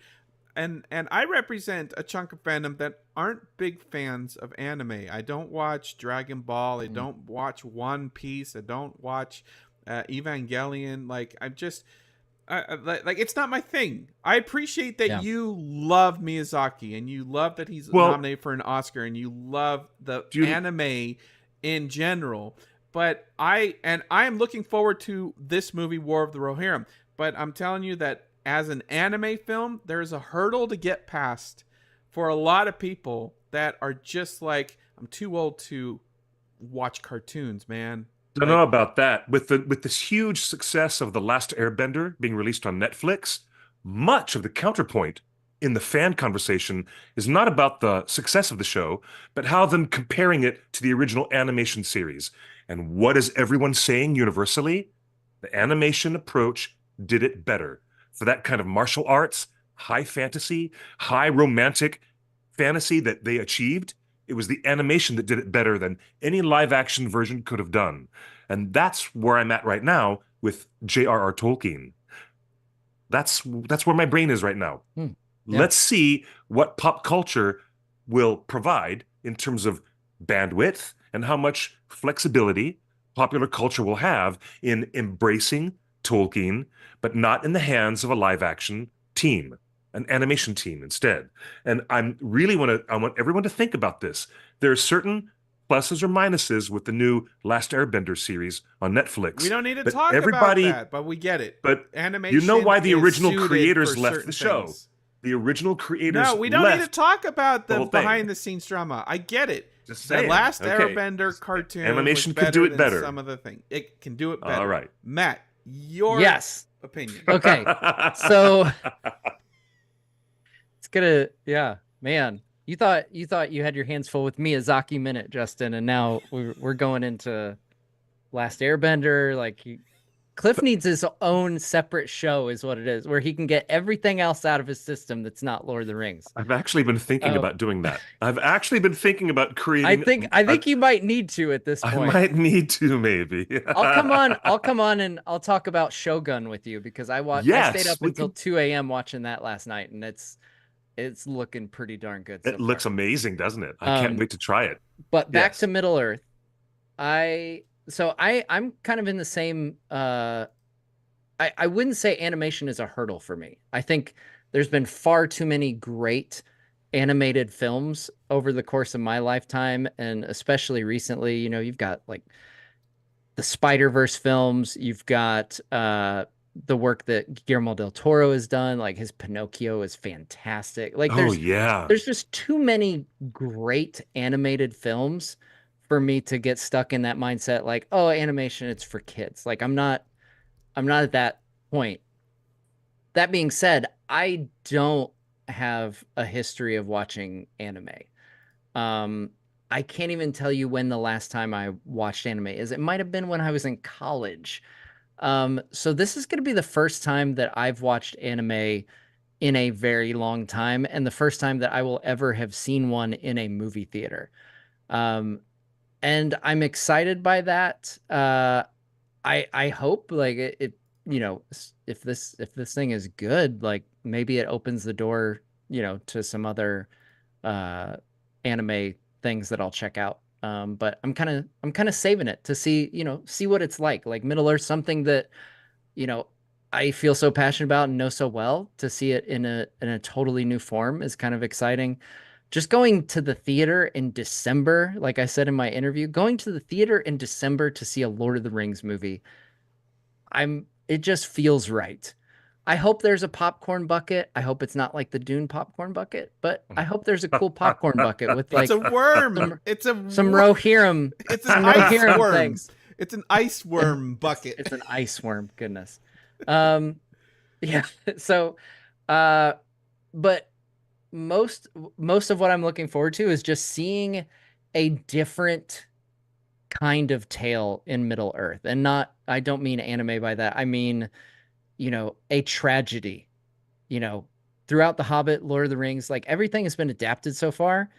I represent a chunk of fandom that aren't big fans of anime. I don't watch Dragon Ball. I don't watch One Piece. I don't watch Evangelion. Like, I'm just like it's not my thing. I appreciate that you love Miyazaki and you love that he's nominated for an Oscar and you love the anime in general. But I am looking forward to this movie, War of the Rohirrim. But I'm telling you that as an anime film, there's a hurdle to get past for a lot of people that are just like, I'm too old to watch cartoons, man. I don't know about that. With this huge success of The Last Airbender being released on Netflix, much of the counterpoint in the fan conversation is not about the success of the show, but how them comparing it to the original animation series. And what is everyone saying universally? The animation approach did it better. For that kind of martial arts, high fantasy, high romantic fantasy that they achieved, it was the animation that did it better than any live action version could have done. And that's where I'm at right now with J.R.R. Tolkien. That's where my brain is right now. Yeah. Let's see what pop culture will provide in terms of bandwidth and how much flexibility popular culture will have in embracing Tolkien, but not in the hands of a live action team, an animation team instead. And I want everyone to think about this. There are certain pluses or minuses with the new Last Airbender series on Netflix. We don't need to talk about that, but we get it. But animation, you know why the original suited creators for left certain the show. things. The original creators No, we don't left need to talk about the whole thing. behind the scenes drama. I get it. Just The saying. Last Okay. Airbender cartoon Animation was could do it than better. Some of the thing. It can do it better. All right. Matt, your Yes. opinion. Okay. So it's gonna, yeah, man. You thought you had your hands full with Miyazaki Minute, Justin, and now we're going into Last Airbender. Like, Cliff needs his own separate show, is what it is, where he can get everything else out of his system that's not Lord of the Rings. I've actually been thinking about doing that. I've actually been thinking about creating. I think you might need to at this point. I might need to, maybe. I'll come on and I'll talk about Shogun with you, because I stayed up until 2 a.m. watching that last night, and it's looking pretty darn good. It looks amazing, doesn't it? I can't wait to try it. But back to Middle Earth, I'm kind of in the same. I wouldn't say animation is a hurdle for me. I think there's been far too many great animated films over the course of my lifetime, and especially recently. You know, you've got like the Spider-Verse films. You've got the work that Guillermo del Toro has done. Like, his Pinocchio is fantastic. Like, there's just too many great animated films for me to get stuck in that mindset. Like, oh, animation, it's for kids. Like, I'm not at that point. That being said, I don't have a history of watching anime. I can't even tell you when the last time I watched anime is. It might have been when I was in college. So this is going to be the first time that I've watched anime in a very long time, and the first time that I will ever have seen one in a movie theater. And I'm excited by that. I hope, like, it, you know, if this thing is good, like, maybe it opens the door, you know, to some other anime things that I'll check out. But I'm kind of saving it to see what it's like. Like, Middle Earth, something that, you know, I feel so passionate about and know so well. To see it in a totally new form is kind of exciting. Just going to the theater in December, like I said in my interview, going to the theater in December to see a Lord of the Rings movie, it just feels right. I hope there's a popcorn bucket. I hope it's not like the Dune popcorn bucket, but I hope there's a cool popcorn bucket with, like, it's a worm. Some Rohirrim. It's an ice worm. Things. It's an ice worm bucket. It's an ice worm. Goodness. Yeah. So, but most of what I'm looking forward to is just seeing a different kind of tale in Middle Earth. And I don't mean anime by that. I mean, you know, a tragedy. You know, throughout The Hobbit, Lord of the Rings, like, everything has been adapted so far.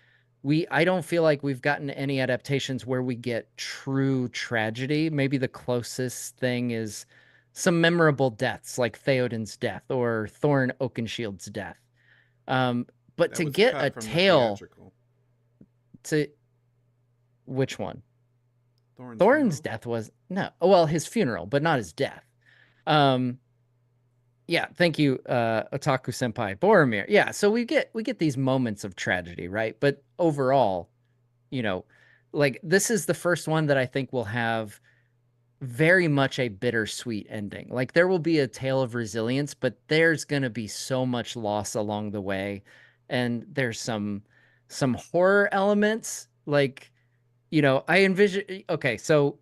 I don't feel like we've gotten any adaptations where we get true tragedy. Maybe the closest thing is some memorable deaths, like Theoden's death or Thorin Oakenshield's death. But to get a tale to which one? Thorin's death was his funeral, but not his death. Yeah, thank you, Otaku Senpai Boromir. Yeah, so we get these moments of tragedy, right? But overall, you know, like, this is the first one that I think will have very much a bittersweet ending. Like there will be a tale of resilience, but there's going to be so much loss along the way. And there's some horror elements. Like, you know, I envision, okay, so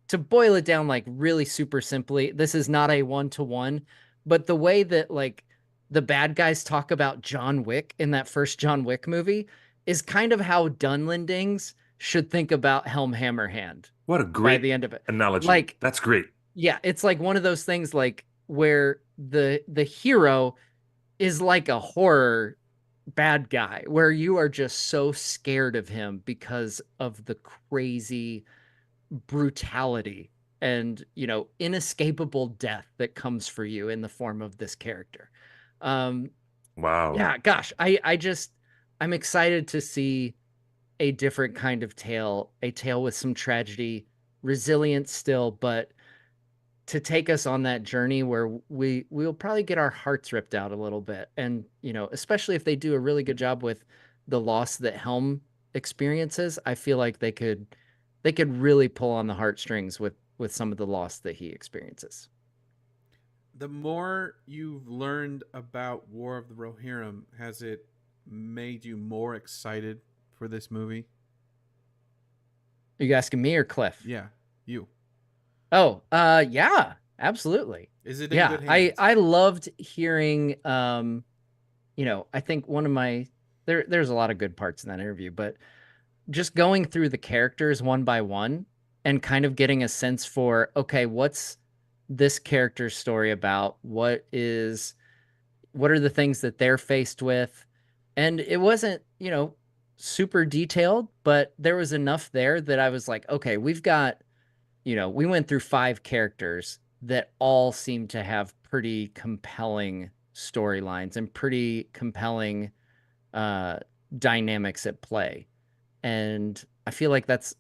to boil it down like really super simply, this is not a 1-to-1, but the way that like the bad guys talk about John Wick in that first John Wick movie is kind of how Dunlendings should think about Helm Hammerhand. What a great by the end of it. Analogy. Like, that's great. Yeah, it's like one of those things like where the hero is like a horror bad guy where you are just so scared of him because of the crazy brutality and, you know, inescapable death that comes for you in the form of this character. Wow. Yeah, gosh, I'm excited to see a different kind of tale, a tale with some tragedy, resilience still, but to take us on that journey where we'll probably get our hearts ripped out a little bit. And, you know, especially if they do a really good job with the loss that Helm experiences, I feel like they could really pull on the heartstrings with some of the loss that he experiences. The more you've learned about War of the Rohirrim, has it made you more excited for this movie? Are you asking me or Cliff? Yeah, you. Oh, yeah, absolutely. Is it in good hands? I loved hearing, you know, I think one of my, there's a lot of good parts in that interview, but just going through the characters one by one and kind of getting a sense for, okay, what's this character's story about? What are the things that they're faced with? And it wasn't, you know, super detailed, but there was enough there that I was like, okay, we've got, you know, we went through 5 characters that all seem to have pretty compelling storylines and pretty compelling dynamics at play. And I feel like that's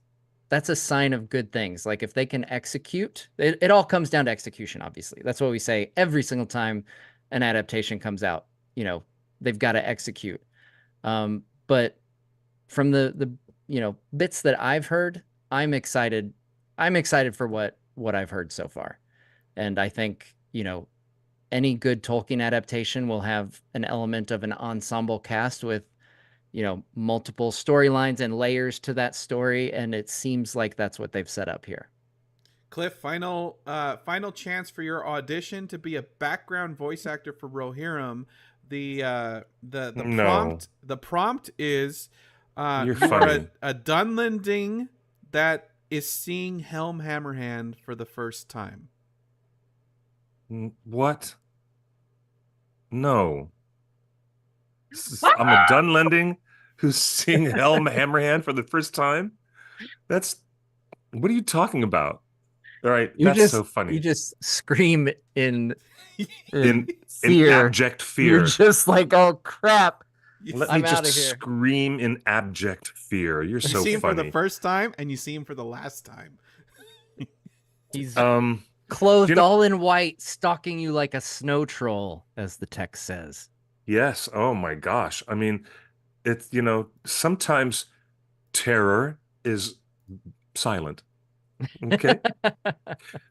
a sign of good things. Like if they can execute, it all comes down to execution, obviously. That's what we say every single time an adaptation comes out. You know, they've got to execute. But from the you know, bits that I've heard, I'm excited for what I've heard so far. And I think, you know, any good Tolkien adaptation will have an element of an ensemble cast with, you know, multiple storylines and layers to that story. And it seems like that's what they've set up here. Cliff, final chance for your audition to be a background voice actor for Rohirrim. The prompt is you're a Dunlending that is seeing Helm Hammerhand for the first time. What? No. I'm a Dunlending who's seeing Helm Hammerhand for the first time? What are you talking about? All right, that's so funny. You just scream in fear. In abject fear. You're just like, oh crap. Let me just scream in abject fear. You're so funny. You see him for the first time and you see him for the last time. He's clothed all in white, stalking you like a snow troll, as the text says. Yes. Oh my gosh. I mean, it's, you know, sometimes terror is silent. Okay.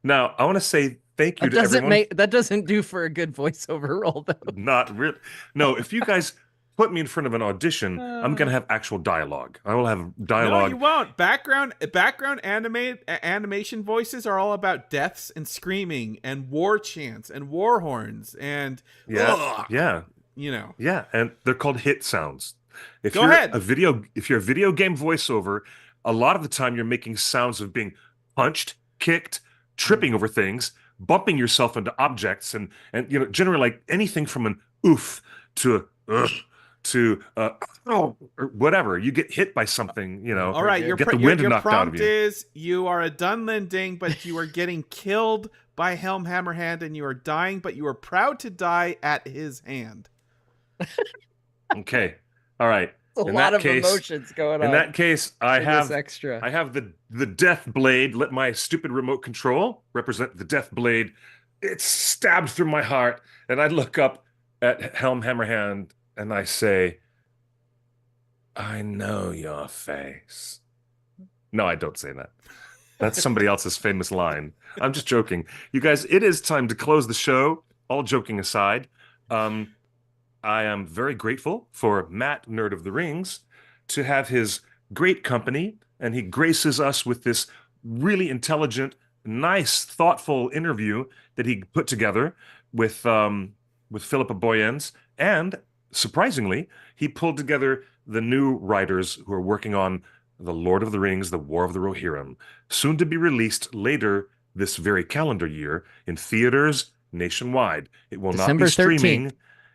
Now, I want to say thank you to everyone. That doesn't do for a good voiceover role, though. Not really. No, if you guys put me in front of an audition, I'm going to have actual dialogue. I will have dialogue. No, you won't. Background animation voices are all about deaths and screaming and war chants and war horns and yeah. You know. Yeah, and they're called hit sounds. If you're a video game voiceover, a lot of the time you're making sounds of being punched, kicked, tripping over things, bumping yourself into objects, and you know, generally like anything from an oof to a or whatever. You get hit by something, you know. All right, get the wind knocked out of you. Your prompt is you are a Dunlending, but you are getting killed by Helm Hammerhand, and you are dying, but you are proud to die at his hand. Okay. All right. A lot of emotions going on. In that case, I have the death blade. Let my stupid remote control represent the death blade. It's stabbed through my heart, and I look up at Helm Hammerhand and I say, "I know your face." No, I don't say that. That's somebody else's famous line. I'm just joking. You guys, it is time to close the show. All joking aside, I am very grateful for Matt, Nerd of the Rings, to have his great company, and he graces us with this really intelligent, nice, thoughtful interview that he put together with Philippa Boyens, and surprisingly, he pulled together the new writers who are working on The Lord of the Rings, The War of the Rohirrim, soon to be released later this very calendar year in theaters nationwide. It will not be streaming.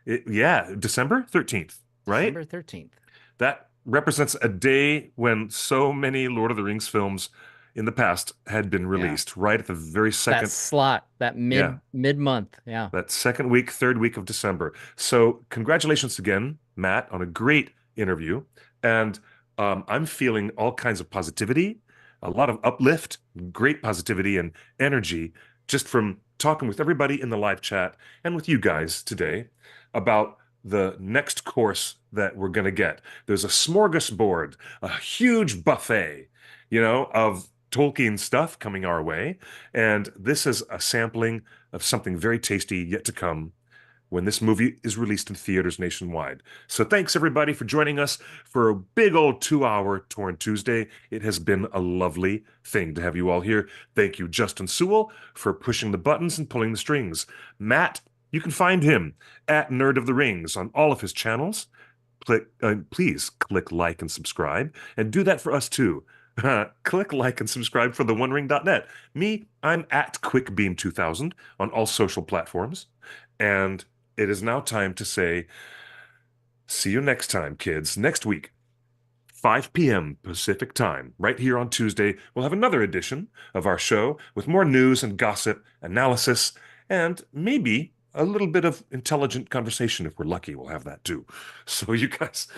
December 13th, right? December 13th. That represents a day when so many Lord of the Rings films in the past had been released, right at the very second that slot, that mid-month. Yeah. That second week, third week of December. So congratulations again, Matt, on a great interview. And I'm feeling all kinds of positivity, a lot of uplift, great positivity and energy just from talking with everybody in the live chat and with you guys today about the next course that we're going to get. There's a smorgasbord, a huge buffet, of Tolkien stuff coming our way. And this is a sampling of something very tasty yet to come when this movie is released in theaters nationwide. So thanks everybody for joining us for a big old 2-hour Torn Tuesday. It has been a lovely thing to have you all here. Thank you, Justin Sewell, for pushing the buttons and pulling the strings. Matt, you can find him at Nerd of the Rings on all of his channels. Please click like and subscribe, and do that for us too. Click like and subscribe for theonering.net. Me, I'm at QuickBeam2000 on all social platforms. And it is now time to say, see you next time, kids. Next week, 5 p.m. Pacific time, right here on Tuesday, we'll have another edition of our show with more news and gossip, analysis, and maybe a little bit of intelligent conversation. If we're lucky, we'll have that too. So you guys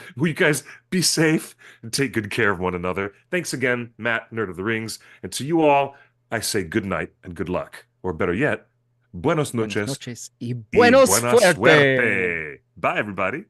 be safe and take good care of one another. Thanks again, Matt, Nerd of the Rings. And to you all, I say good night and good luck. Or better yet, buenos noches y buena suerte. Bye, everybody.